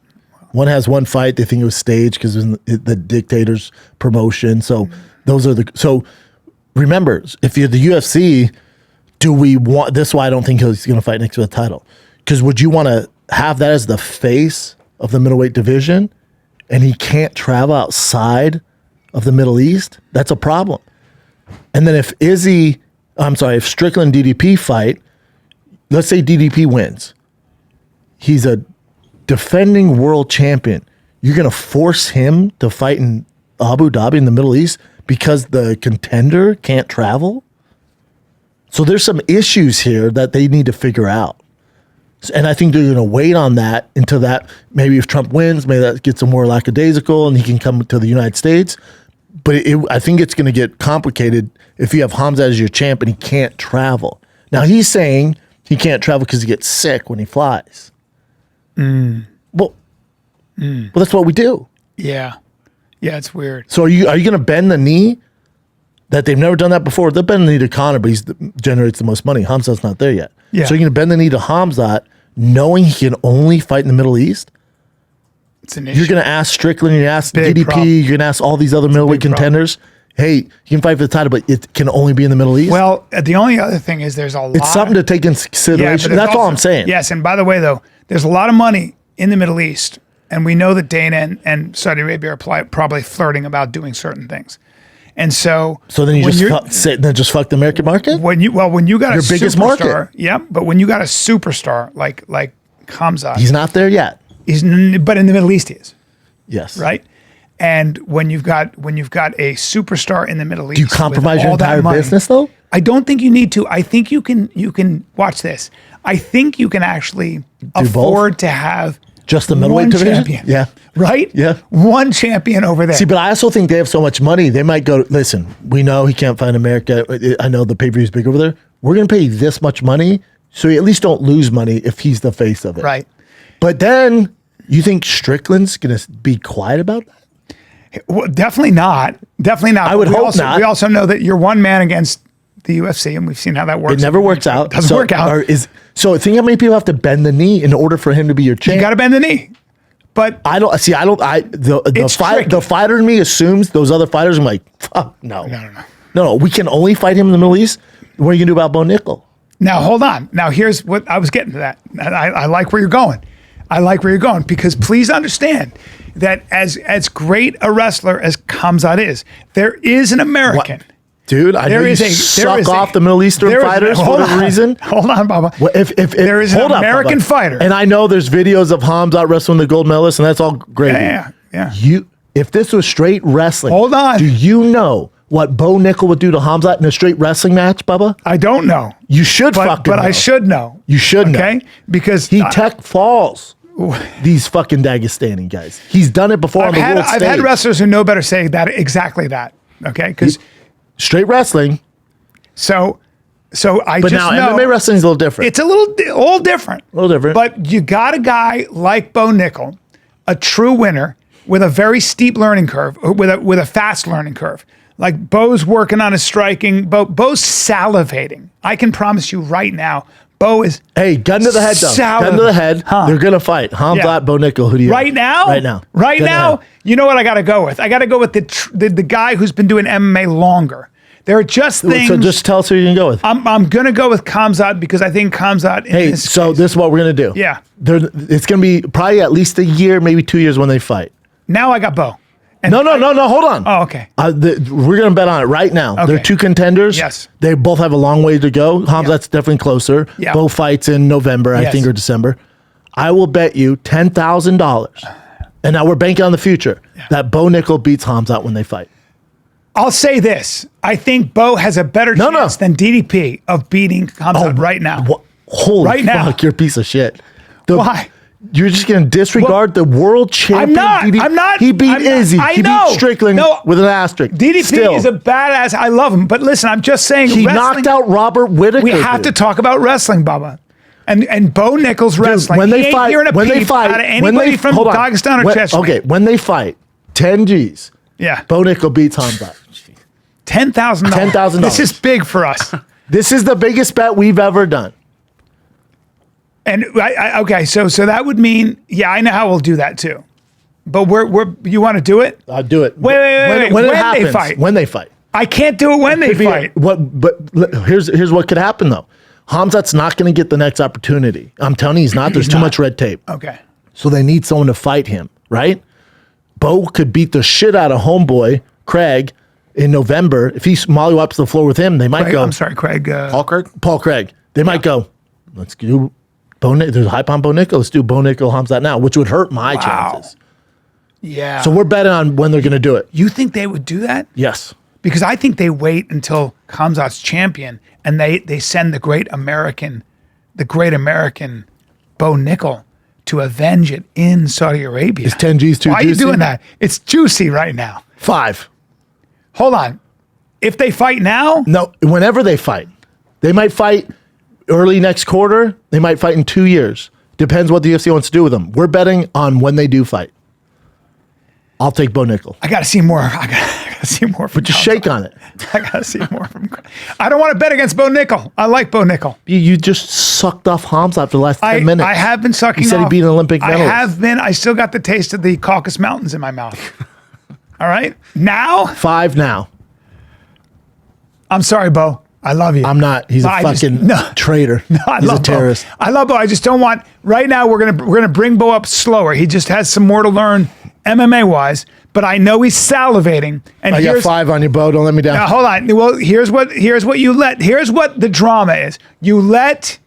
One has one fight. They think it was staged because it was the dictator's promotion. So those are so. Remember, if you're the UFC, do we want this? Why I don't think he's going to fight next to the title. Because would you want to have that as the face of the middleweight division, and he can't travel outside of the Middle East? That's a problem. And then if Strickland DDP fight, let's say DDP wins, he's a defending world champion. You're going to force him to fight in Abu Dhabi in the Middle East because the contender can't travel? So there's some issues here that they need to figure out. And I think they're going to wait on that until that, maybe if Trump wins, maybe that gets him more lackadaisical and he can come to the United States. But I think it's going to get complicated if you have Khamzat as your champ and he can't travel. Now he's saying he can't travel because he gets sick when he flies. Well, that's what we do. Yeah. Yeah, it's weird. So are you going to bend the knee? That they've never done that before. They'll bend the knee to Conor, but he generates the most money. Khamzat's not there yet. Yeah. So you're going to bend the knee to Khamzat, knowing he can only fight in the Middle East? It's an issue. You're going to ask Strickland, you're going to ask Big DDP, problem. you're going to ask all these other middleweight contenders, hey, you can fight for the title, but it can only be in the Middle East? Well, the only other thing is there's a lot. It's something to take into consideration. That's all I'm saying. Yes, and by the way, though, there's a lot of money in the Middle East, and we know that Dana and Saudi Arabia are probably flirting about doing certain things. And so then you just fuck the American market? When you got your a biggest superstar, market. Yeah, but when you got a superstar like Khamzat, he's not there yet. But in the Middle East he is. Yes. Right? And when you've got a superstar in the Middle East, do you compromise your entire business though? I don't think you need to. I think you can watch this. I think you can actually afford to have just the middleweight division. Champion, yeah. Right? Yeah. One champion over there. See, but I also think they have so much money, they might go, listen, we know he can't find America. I know the pay-per-view is big over there. We're going to pay you this much money, so you at least don't lose money if he's the face of it. Right. But then, you think Strickland's going to be quiet about that? Well, definitely not. Definitely not. I would hope not. We also know that you're one man against the UFC, and we've seen how that works. It never works out. It doesn't work out. So think how many people have to bend the knee in order for him to be your champ? You got to bend the knee. But the fighter in me assumes those other fighters. I'm like, fuck, no. We can only fight him in the Middle East. What are you gonna do about Bo Nickal? Now hold on. Now here's what I was getting to that. I like where you're going. I like where you're going because please understand that as great a wrestler as Khamzat is, there is an American. What? Dude, I know you suck off the Middle Eastern fighters for whatever reason. Hold on, Baba. Well, if there is an American fighter. And I know there's videos of Khamzat wrestling the gold medalist, and that's all great. Yeah. If this was straight wrestling, hold on. Do you know what Bo Nickal would do to Khamzat in a straight wrestling match, Bubba? I don't know. You should fucking know. But I should know. You should know. Okay? Because he tech falls these fucking Dagestani guys. He's done it before on the world stage. I've had wrestlers who know better say that exactly that. Okay? Because straight wrestling. So I but just now know MMA wrestling is a little different. It's a little different. A little different. But you got a guy like Bo Nickal, a true winner with a very steep learning curve, with a fast learning curve. Like Bo's working on his striking. Bo's salivating. I can promise you right now, Bo is. Hey, gun to the head though. Gun to the head. They're gonna fight. Khamzat, Bo Nickal. Who do you? Right now. Right now. You know what I got to go with? I got to go with the guy who's been doing MMA longer. There are just things. So just tell us who you can go with. I'm gonna go with Khamzat because I think Khamzat. This is what we're gonna do. Yeah. It's gonna be probably at least a year, maybe 2 years when they fight. Now I got Bo. No, hold on. Oh, okay. We're going to bet on it right now. Okay. They're two contenders. Yes. They both have a long way to go. Khamzat's definitely closer. Yeah. Bo fights in November, I think, or December. I will bet you $10,000, and now we're banking on the future, that Bo Nickal beats Khamzat when they fight. I'll say this. I think Bo has a better chance than DDP of beating Khamzat right now. Holy fuck, you're a piece of shit. Why? You're just going to disregard the world champion. I'm not. He beat Izzy. He beat Strickland with an asterisk. DDP is a badass. I love him. But listen, I'm just saying. He knocked out Robert Whittaker. We have to talk about wrestling, Bubba. And Bo Nickal's wrestling. When they ain't fight, hearing a when they peep fight, out of anybody from Dagestan or Chechnya. Okay, when they fight, 10 G's. Yeah. Bo Nickal beats Khamzat. $10,000. $10,000. This is big for us. This is the biggest bet we've ever done. And okay, so that would mean, I know how we'll do that too. But you want to do it? I'll do it. Wait. When it happens, they fight. When they fight. I can't do it when they fight. But here's what could happen though. Khamzat's not going to get the next opportunity. I'm telling you, he's not. There's too much red tape. Okay. So they need someone to fight him, right? Bo could beat the shit out of homeboy Craig in November. If he mollywops the floor with him, they might go. I'm sorry, Craig. Paul Craig. They might go. Let's do. There's a hype on Bo Nickal. Let's do Bo Nickal Khamzat now, which would hurt my chances. Yeah. So we're betting on when they're going to do it. You think they would do that? Yes. Because I think they wait until Khamzat's champion and they send the great American Bo Nickal to avenge it in Saudi Arabia. Is 10 G's too juicy? Why are you doing that? It's juicy right now. 5. Hold on. If they fight now? No, whenever they fight. They might fight early next quarter. They might fight in 2 years. Depends what the UFC wants to do with them. We're betting on when they do fight. I'll take Bo Nickal. I got to see more. I got to see more from But just shake on it. I got to see more from I don't want to bet against Bo Nickal. I like Bo Nickal. You just sucked off Khamzat for the last 10 minutes. I have been sucking off. You said he beat an Olympic medalist. I have been. I still got the taste of the Caucasus Mountains in my mouth. All right? Now? 5 now. I'm sorry, Bo. I love you. I'm not. He's a fucking traitor. No, He's a terrorist. Bo. I love Bo. I just don't want. Right now, we're gonna bring Bo up slower. He just has some more to learn MMA wise. But I know he's salivating. And I got 5 on you, Bo. Don't let me down. Now, hold on. Well, here's what the drama is. You let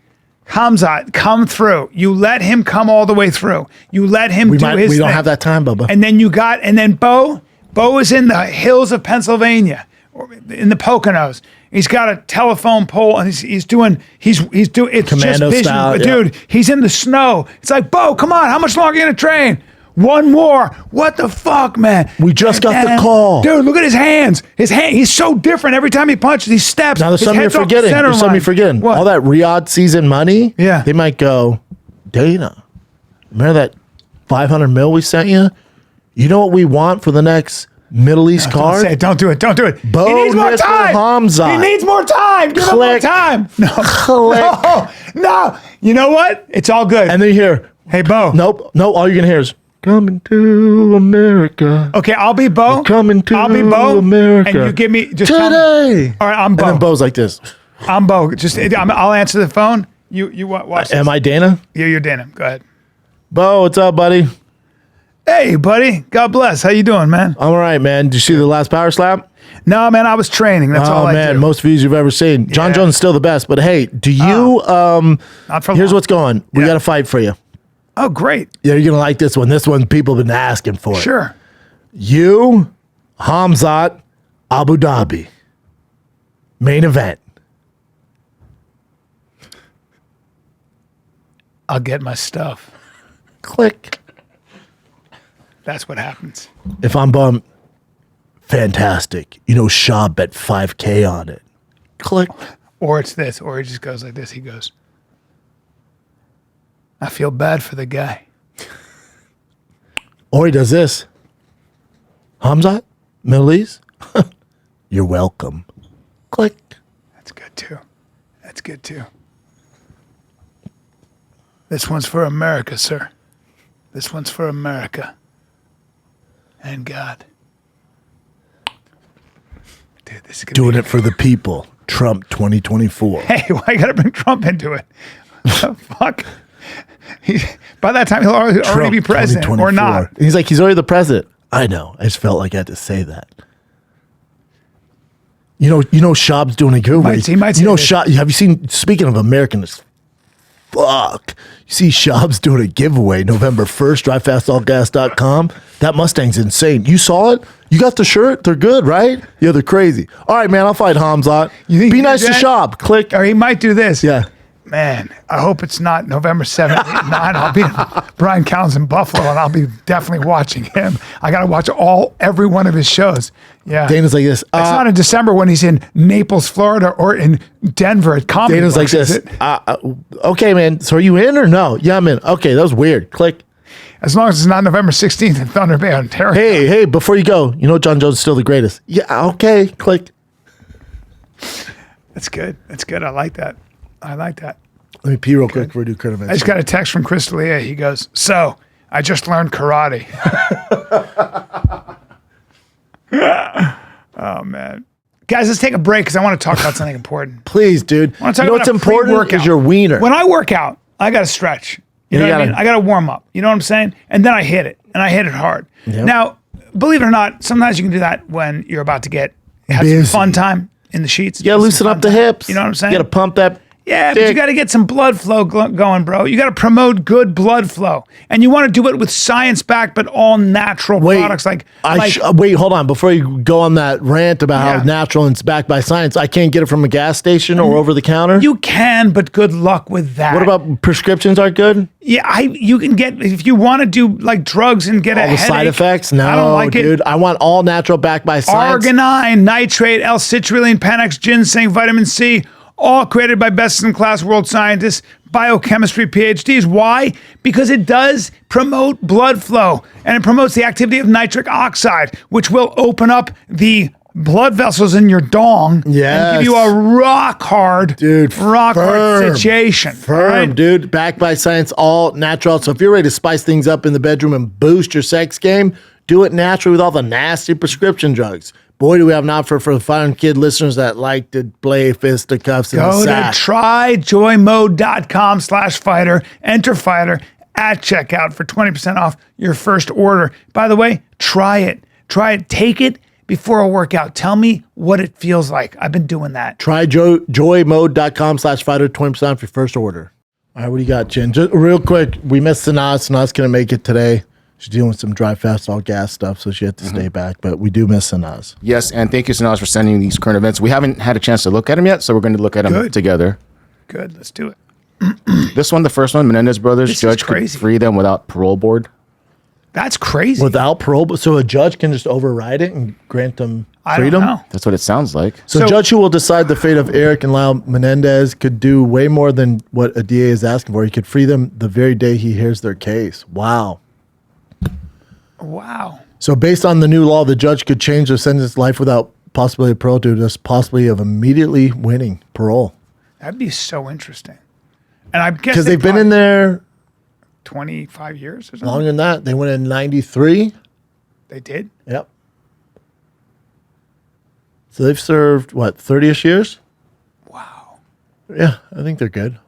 Khamzat come through. You let him come all the way through. You let him do his thing. We don't have that time, Bubba. And then Bo is in the hills of Pennsylvania, or in the Poconos. He's got a telephone pole and he's doing it's Commando just vision. style, Dude, he's in the snow. It's like, Bo, come on, how much longer are you gonna train? One more. What the fuck, man? We just got the call. Dude, look at his hands. He's so different every time he punches. He steps. Now there's something you're forgetting. What? All that Riyadh season money. Yeah. They might go, Dana, remember that $500 million we sent you? You know what we want for the next Middle East card. Don't do it. Don't do it. Bo He needs more Nickal time. Khamzat. He needs more time. Give him more Click. time. No. Click. No. You know what? It's all good. And then you hear, hey, Bo. nope, all you're gonna hear is coming to America. Okay, I'll be Bo. Coming to I'll be Bo. America. And you give me just tell me. Today. All right, I'm Bo. And then Bo's like this. I'm Bo. I'll answer the phone. You watch this. Am I Dana? You're Dana. Go ahead. Bo, what's up, buddy? Hey, buddy. God bless. How you doing, man? I'm all right, man. Did you see the last power slap? No, man. I was training. That's all I do. Most views you've ever seen. John Yeah. Jones is still the best, but hey, do you? Not for Here's long. what's going. We Yeah. got a fight for you. Oh, great. Yeah, you're gonna like this one. This one people have been asking for. it. Sure. You, Khamzat, Abu Dhabi. Main event. I'll get my stuff. Click. That's what happens. If I'm bummed, fantastic. You know, Shaw bet 5K on it. Click. Or it's this. Or he just goes like this. He goes, I feel bad for the guy. Or he does this. Khamzat, Middle East. You're welcome. Click. That's good too. That's good too. This one's for America, sir. This one's for America. And God. Dude, this is gonna Doing be it for the people. Trump 2024. Hey, why you gotta bring Trump into it? What the fuck? By that time, he'll already Trump be president or 2024. not. He's like, he's already the president. I know. I just felt like I had to say that. You know, Shab's doing a giveaway. He might say you know, this. Shab. Have you seen? Speaking of American as fuck, you see, Shab's doing a giveaway November 1st. DriveFastAllGas.com. That Mustang's insane. You saw it? You got the shirt? They're good, right? Yeah, they're crazy. All right, man. I'll fight Khamzat. You think Be he nice did to that? Shab. Click. Or he might do this. Yeah. Man, I hope it's not November 7th, 8th, 9th. I'll be in Bryan Counts in Buffalo, and I'll be definitely watching him. I got to watch every one of his shows. Yeah. Dana's like this. It's not in December when he's in Naples, Florida, or in Denver at Comedy Dana's like Works, is this. it? Okay, man. So are you in or no? Yeah, I'm in. Okay, that was weird. Click. As long as it's not November 16th in Thunder Bay, Ontario. Hey, before you go, you know John Jones is still the greatest. Yeah, okay. Click. That's good. That's good. I like that. Let me pee real quick before we do current I events. just got a text from Chris D'Elia. He goes, so I just learned karate. Oh, man. Guys, let's take a break because I want to talk about something important. Please, dude. I want to You talk know about what's a important pre-workout. is your wiener. When I work out, I got to stretch. You know You what I gotta- mean? I got to warm up. You know what I'm saying? And then I hit it. And I hit it hard. Yep. Now, believe it or not, sometimes you can do that when you're about to have some Busy. fun time in the sheets. You gotta loosen up the hips. You know what I'm saying? You gotta pump that. Yeah, but dick. you got to get some blood flow going, bro. You got to promote good blood flow. And you want to do it with science-backed, but all natural products. Wait, hold on. Before you go on that rant about Yeah. how natural and it's backed by science, I can't get it from a gas station or over the counter. You can, but good luck with that. What about prescriptions aren't good? Yeah, you can get, if you want to do like drugs and get All a the headache. side effects? No, I don't like dude. it. I want all natural backed by science. Arginine, nitrate, L-citrulline, Panax, ginseng, vitamin C, all created by best-in-class world scientists, biochemistry PhDs. Why? Because it does promote blood flow, and it promotes the activity of nitric oxide, which will open up the blood vessels in your dong and give you a rock hard situation. Firm, all right? dude. Backed by science, all natural. So if you're ready to spice things up in the bedroom and boost your sex game, do it naturally with all the nasty prescription drugs. Boy, do we have an offer for the fun kid listeners that like to play fisticuffs in the Go to sack. tryjoymode.com/fighter. Enter fighter at checkout for 20% off your first order. By the way, try it. Take it before a workout. Tell me what it feels like. I've been doing that. Try joymode.com/fighter, 20% off your first order. All right, what do you got, Jen? Just real quick, we missed Sanaz. Sanaz couldn't make it today. She's dealing with some Drive Fast All Gas stuff, so she had to stay back. But we do miss Sanaz. Yes, and thank you, Sanaz, for sending these current events. We haven't had a chance to look at them yet, so we're going to look at them Good. together. Good. Let's do it. This one, the first one, Menendez brothers, This is judge could crazy. free them without parole board. That's crazy. Without parole, so a judge can just override it and grant them I freedom? don't know. That's what it sounds like. So, judge who will decide the fate of Eric and Lyle Menendez could do way more than what a DA is asking for. He could free them the very day he hears their case. Wow. Wow. So based on the new law, the judge could change the sentence life without possibility of parole due to this possibility of immediately winning parole. That'd be so interesting. And I guess Because they've been in there 25 years or something. longer than that. They went in 93. They did? Yep. So they've served, what, 30-ish years? Wow. Yeah, I think they're good.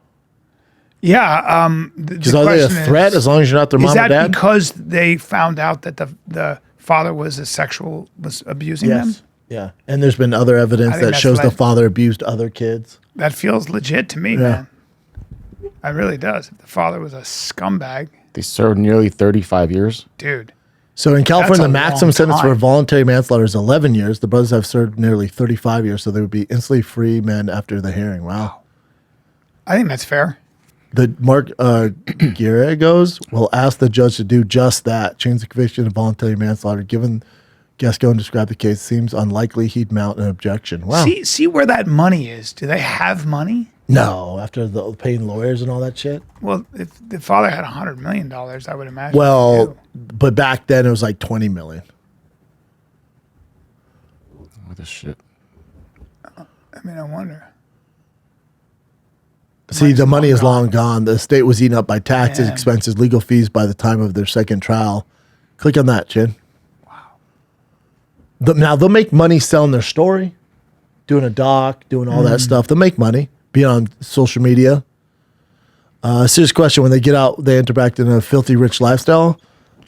Yeah. Because are they a threat as long as you're not their mom or dad? Is that because they found out that the father was abusing them? Yes. Yeah. And there's been other evidence that shows the father abused other kids. That feels legit to me, man. It really does. If the father was a scumbag. They served nearly 35 years. Dude. So in California, the maximum sentence for time. voluntary manslaughter is 11 years. The brothers have served nearly 35 years, so they would be instantly free men after the hearing. Wow. I think that's fair. The Mark Guerrero will ask the judge to do just that, change the conviction of voluntary manslaughter. Given Gascon described the case, it seems unlikely he'd mount an objection. Wow. See where that money is. Do they have money? No, after the paying lawyers and all that shit. Well, if the father had $100 million, I would imagine. Well, but back then it was like 20 million. What the shit? I mean, I wonder. See, the money is long gone. The estate was eaten up by taxes, expenses, legal fees by the time of their second trial. Click on that, Chin. Wow. Now, they'll make money selling their story, doing a doc, doing all that stuff. They'll make money being on social media. Serious question. When they get out, they enter back in a filthy rich lifestyle.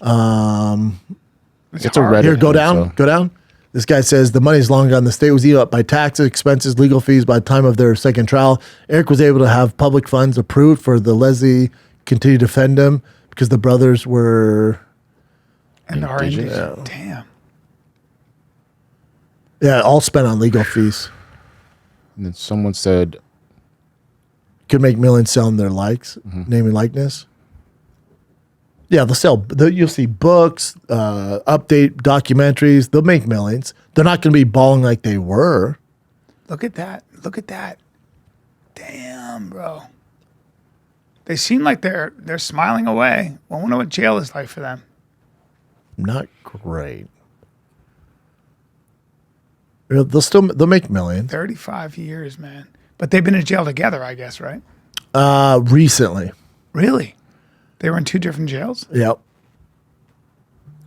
It's a Reddit. Here, go down. Go down. This guy says the money's long gone. The state was eaten up by taxes, expenses, legal fees by the time of their second trial. Eric was able to have public funds approved for the Leslie continue to defend him because the brothers were... And the Damn. Yeah, all spent on legal fees. And then someone said... Could make millions selling their likes, name and likeness. Yeah, they'll sell. You'll see books, update documentaries. They'll make millions. They're not going to be balling like they were. Look at that. Look at that. Damn, bro. They seem like they're smiling away. I wonder what jail is like for them. Not great. They'll make millions. 35 years, man. But they've been in jail together, I guess, right? Recently. Really? They were in two different jails? Yep.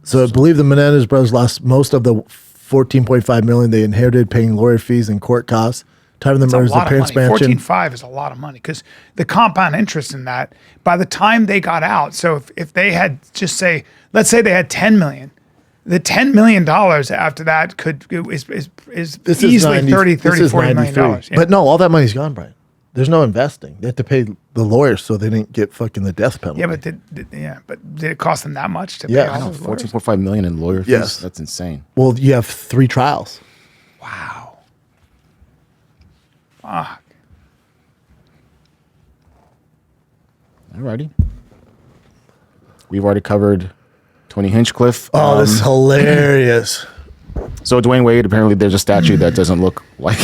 So I believe the Menendez brothers lost most of the $14.5 million they inherited, paying lawyer fees and court costs. Time of the murders, the parents' mansion. $14.5 is a lot of money because the compound interest in that, by the time they got out, so if they had let's say they had $10 million, the $10 million after that is easily $40 million. Yeah. But no, all that money's gone, Brian. There's no investing. They have to pay the lawyers so they didn't get fucking the death penalty. Yeah, but did it cost them that much to pay all those lawyers? $14.5 million in lawyer fees. Yes. That's insane. Well, you have 3 trials. Wow. Fuck. Alrighty. We've already covered Tony Hinchcliffe. Oh, this is hilarious. So Dwayne Wade, apparently there's a statue that doesn't look like...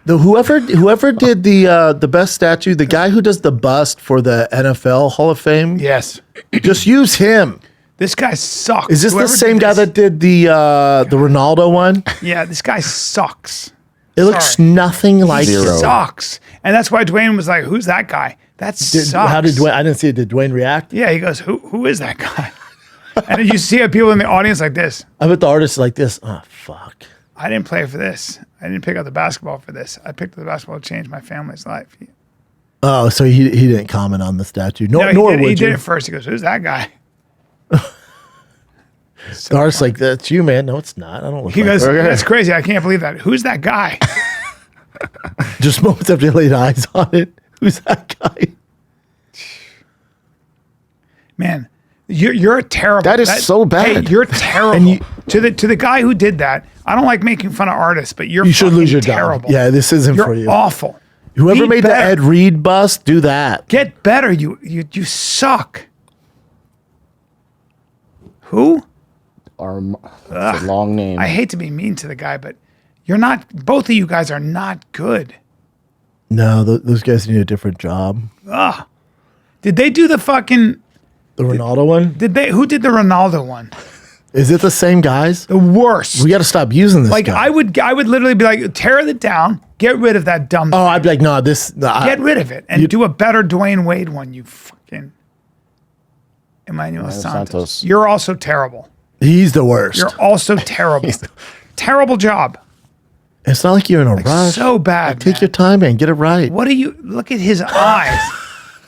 Whoever did the best statue, the guy who does the bust for the NFL Hall of Fame. Yes. Just use him. This guy sucks. Is this the same guy that did the Ronaldo one? Yeah, this guy sucks. It looks nothing like He him. sucks. And that's why Dwayne was like, who's that guy? That sucks. How did Dwayne? I didn't see it. Did Dwayne react? Yeah, he goes, who is that guy? And you see people in the audience like this. I bet the artist is like this. Oh, fuck. I didn't play for this. I didn't pick up the basketball for this. I picked up the basketball to change my family's life. Oh, so he didn't comment on the statue. Nor would he you. did it first. He goes, who's that guy? The artist's like, that's you, man. No, it's not. I don't look He like goes, that. that's crazy. I can't believe that. Who's that guy? Just moments after he laid eyes on it. Who's that guy? Man, you're a terrible. That is so bad. Hey, you're terrible. To the guy who did that, I don't like making fun of artists, but you should lose your terrible. job. Yeah, this isn't You're for you. awful. Whoever Be made the better. Ed Reed bust, do that. Get better. You suck. Who? It's a long name. I hate to be mean to the guy, but you're not. Both of you guys are not good. No, those guys need a different job. Ugh. Did they do the fucking? The Ronaldo one? Who did the Ronaldo one? Is it the same guys? The worst. We got to stop using this Like guy. I would literally be like, tear it down, get rid of that dumb. Oh, I'd be like, no, Get rid of it and do a better Dwayne Wade one. You fucking Emmanuel Santos. You're also terrible. He's the worst. You're also terrible. Terrible job. It's not like you're in a rush. So bad. Take your time, man. Get it right. What are you? Look at his eyes.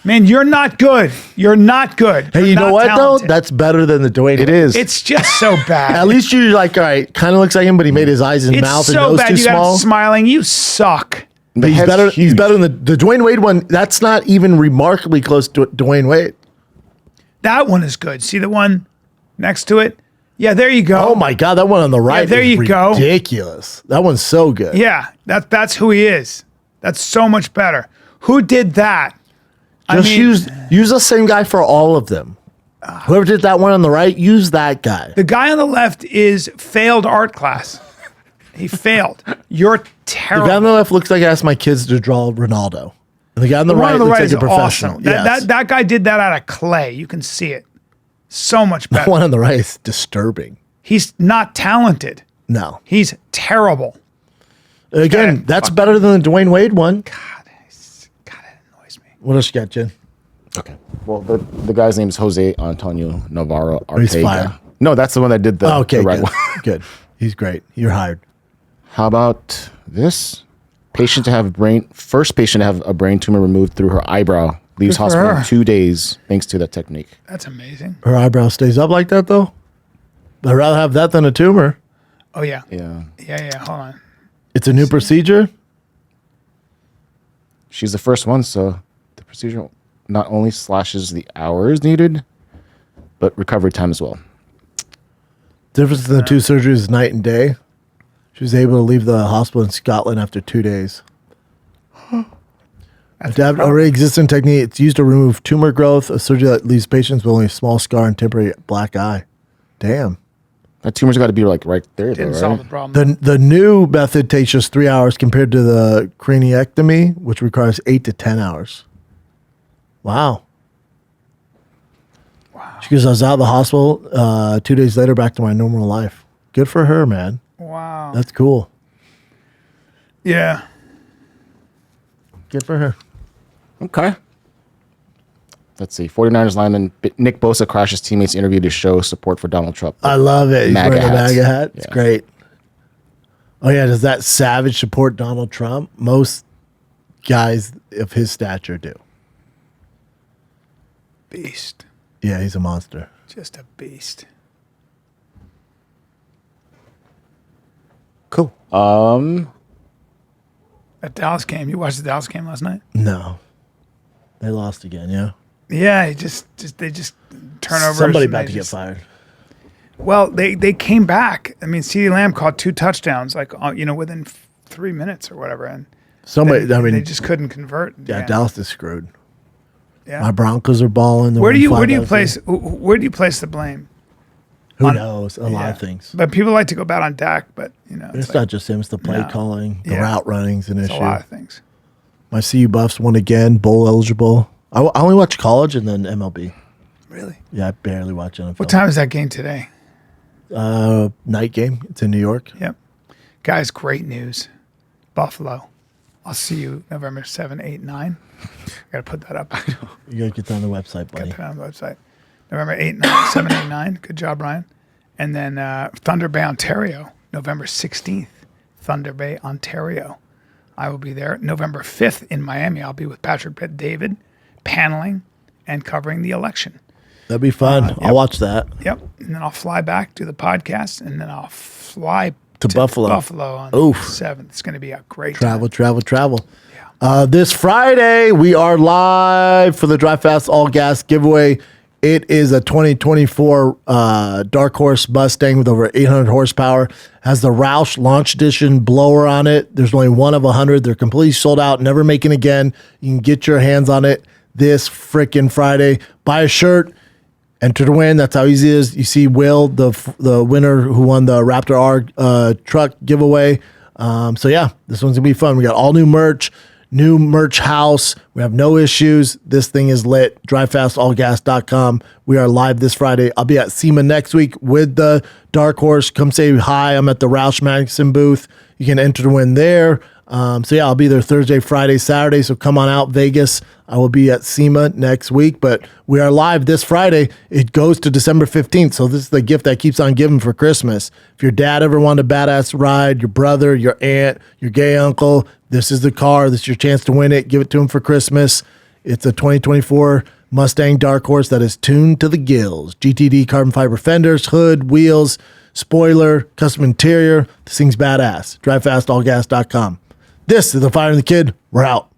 Man, you're not good. You're not good. Hey, You're you know not what talented. though? That's better than the Dwayne. It is. It's just so bad. At least you're like, all right, kind of looks like him, but he made his eyes and it's mouth and so nose bad. too You got small. him smiling. You suck. The He's head's better. He's huge. better than the Dwayne Wade one. That's not even remarkably close to Dwayne Wade. That one is good. See the one next to it? Yeah, there you go. Oh my God, that one on the right. there is you go. Ridiculous. That one's so good. Yeah, that's who he is. That's so much better. Who did that? Just use the same guy for all of them. Whoever did that one on the right, use that guy. The guy on the left is failed art class. He failed. You're The terrible. guy on the left looks like I asked my kids to draw Ronaldo. And the guy on the The one right on the looks right like is a professional. awesome. Yes. That guy did that out of clay. You can see it. So much The better. one on the right is disturbing. He's not talented. No. He's terrible. Again, that's better than the Dwayne Wade one. God, it annoys me. What else you got, Jen? Okay. Well, the guy's name is Jose Antonio Navarro Ortega. He's fired. No, that's the one that did the, Okay, the right good. one. Good. He's great. You're hired. How about this? First patient to have a brain tumor removed through her eyebrow. Leaves Good for hospital in her. 2 days thanks to that technique. That's amazing. Her eyebrow stays up like that, though? I'd rather have that than a tumor. Oh, yeah. Yeah. Yeah. Hold on. It's a new procedure? She's the first one, so the procedure not only slashes the hours needed, but recovery time as well. Difference in the two surgeries is night and day. She was able to leave the hospital in Scotland after 2 days. Adapt already existing technique. It's used to remove tumor growth, a surgery that leaves patients with only a small scar and temporary black eye. Damn. That tumor's got to be like right there, Didn't though, solve right? the problem. The new method takes just 3 hours compared to the craniectomy, which requires 8 to 10 hours. Wow. She goes, I was out of the hospital 2 days later, back to my normal life. Good for her, man. Wow. That's cool. Yeah. Good for her. Okay. Let's see. 49ers lineman Nick Bosa crashes teammates interview to show support for Donald Trump. I love it. He's MAGA wearing a hats. MAGA hat. It's Yeah. great. Oh, yeah. Does that savage support Donald Trump? Most guys of his stature do. Beast. Yeah, he's a monster. Just a beast. Cool. That Dallas game. You watched the Dallas game last night? No. They lost again, yeah? Yeah, they just turnovers. Somebody and about they to get just- fired. Well, they came back. I mean, CeeDee Lamb caught 2 touchdowns, within 3 minutes or whatever, and Somebody, they just couldn't convert. yeah, Dallas is screwed. Yeah. My Broncos are balling. They're Where do winning you 5 place the blame? Who knows? A lot Yeah. of things. But people like to go bad on Dak, but It's not just him. It's the play No. calling. The Yeah. route running's an it's issue. a lot of things. My CU Buffs won again. Bowl eligible. I only watch college and then MLB. Really? Yeah, I barely watch NFL. What time is that game today? Night game. It's in New York. Yep. Guys, great news. Buffalo. I'll see you November 7, 8, 9. I got to put that up. You gotta get that on the website, buddy. Put it on the website. November 8, 9, 7, 8, 9. Good job, Bryan. And then Thunder Bay, Ontario, November 16th. Thunder Bay, Ontario. I will be there. November 5th in Miami, I'll be with Patrick Bet-David, paneling and covering the election. That'd be fun. I'll watch that. Yep. And then I'll fly back, do the podcast, and then I'll fly To Buffalo. on Oof. the 7th. It's going to be a great Travel. time. This Friday, we are live for the Drive Fast All Gas giveaway. It is a 2024 Dark Horse Mustang with over 800 horsepower. Has the Roush Launch Edition blower on it. There's only one of 100. They're completely sold out, never making again. You can get your hands on it this frickin' Friday. Buy a shirt, enter to win. That's how easy it is. You see Will, the winner who won the Raptor R truck giveaway. So yeah, this one's gonna be fun. We got all new merch, new merch house. We have no issues. This thing is lit. DriveFastAllGas.com. We are live this Friday. I'll be at SEMA next week with the Dark Horse. Come say hi. I'm at the Roush Madison booth. You can enter to win there. I'll be there Thursday, Friday, Saturday. So come on out, Vegas. I will be at SEMA next week, but we are live this Friday. It goes to December 15th. So this is the gift that keeps on giving for Christmas. If your dad ever wanted a badass ride, your brother, your aunt, your gay uncle, this is the car. This is your chance to win it. Give it to him for Christmas. It's a 2024 Mustang Dark Horse that is tuned to the gills. GTD carbon fiber fenders, hood, wheels, spoiler, custom interior. This thing's badass. DriveFastAllGas.com. This is the Fire and the Kid. We're out.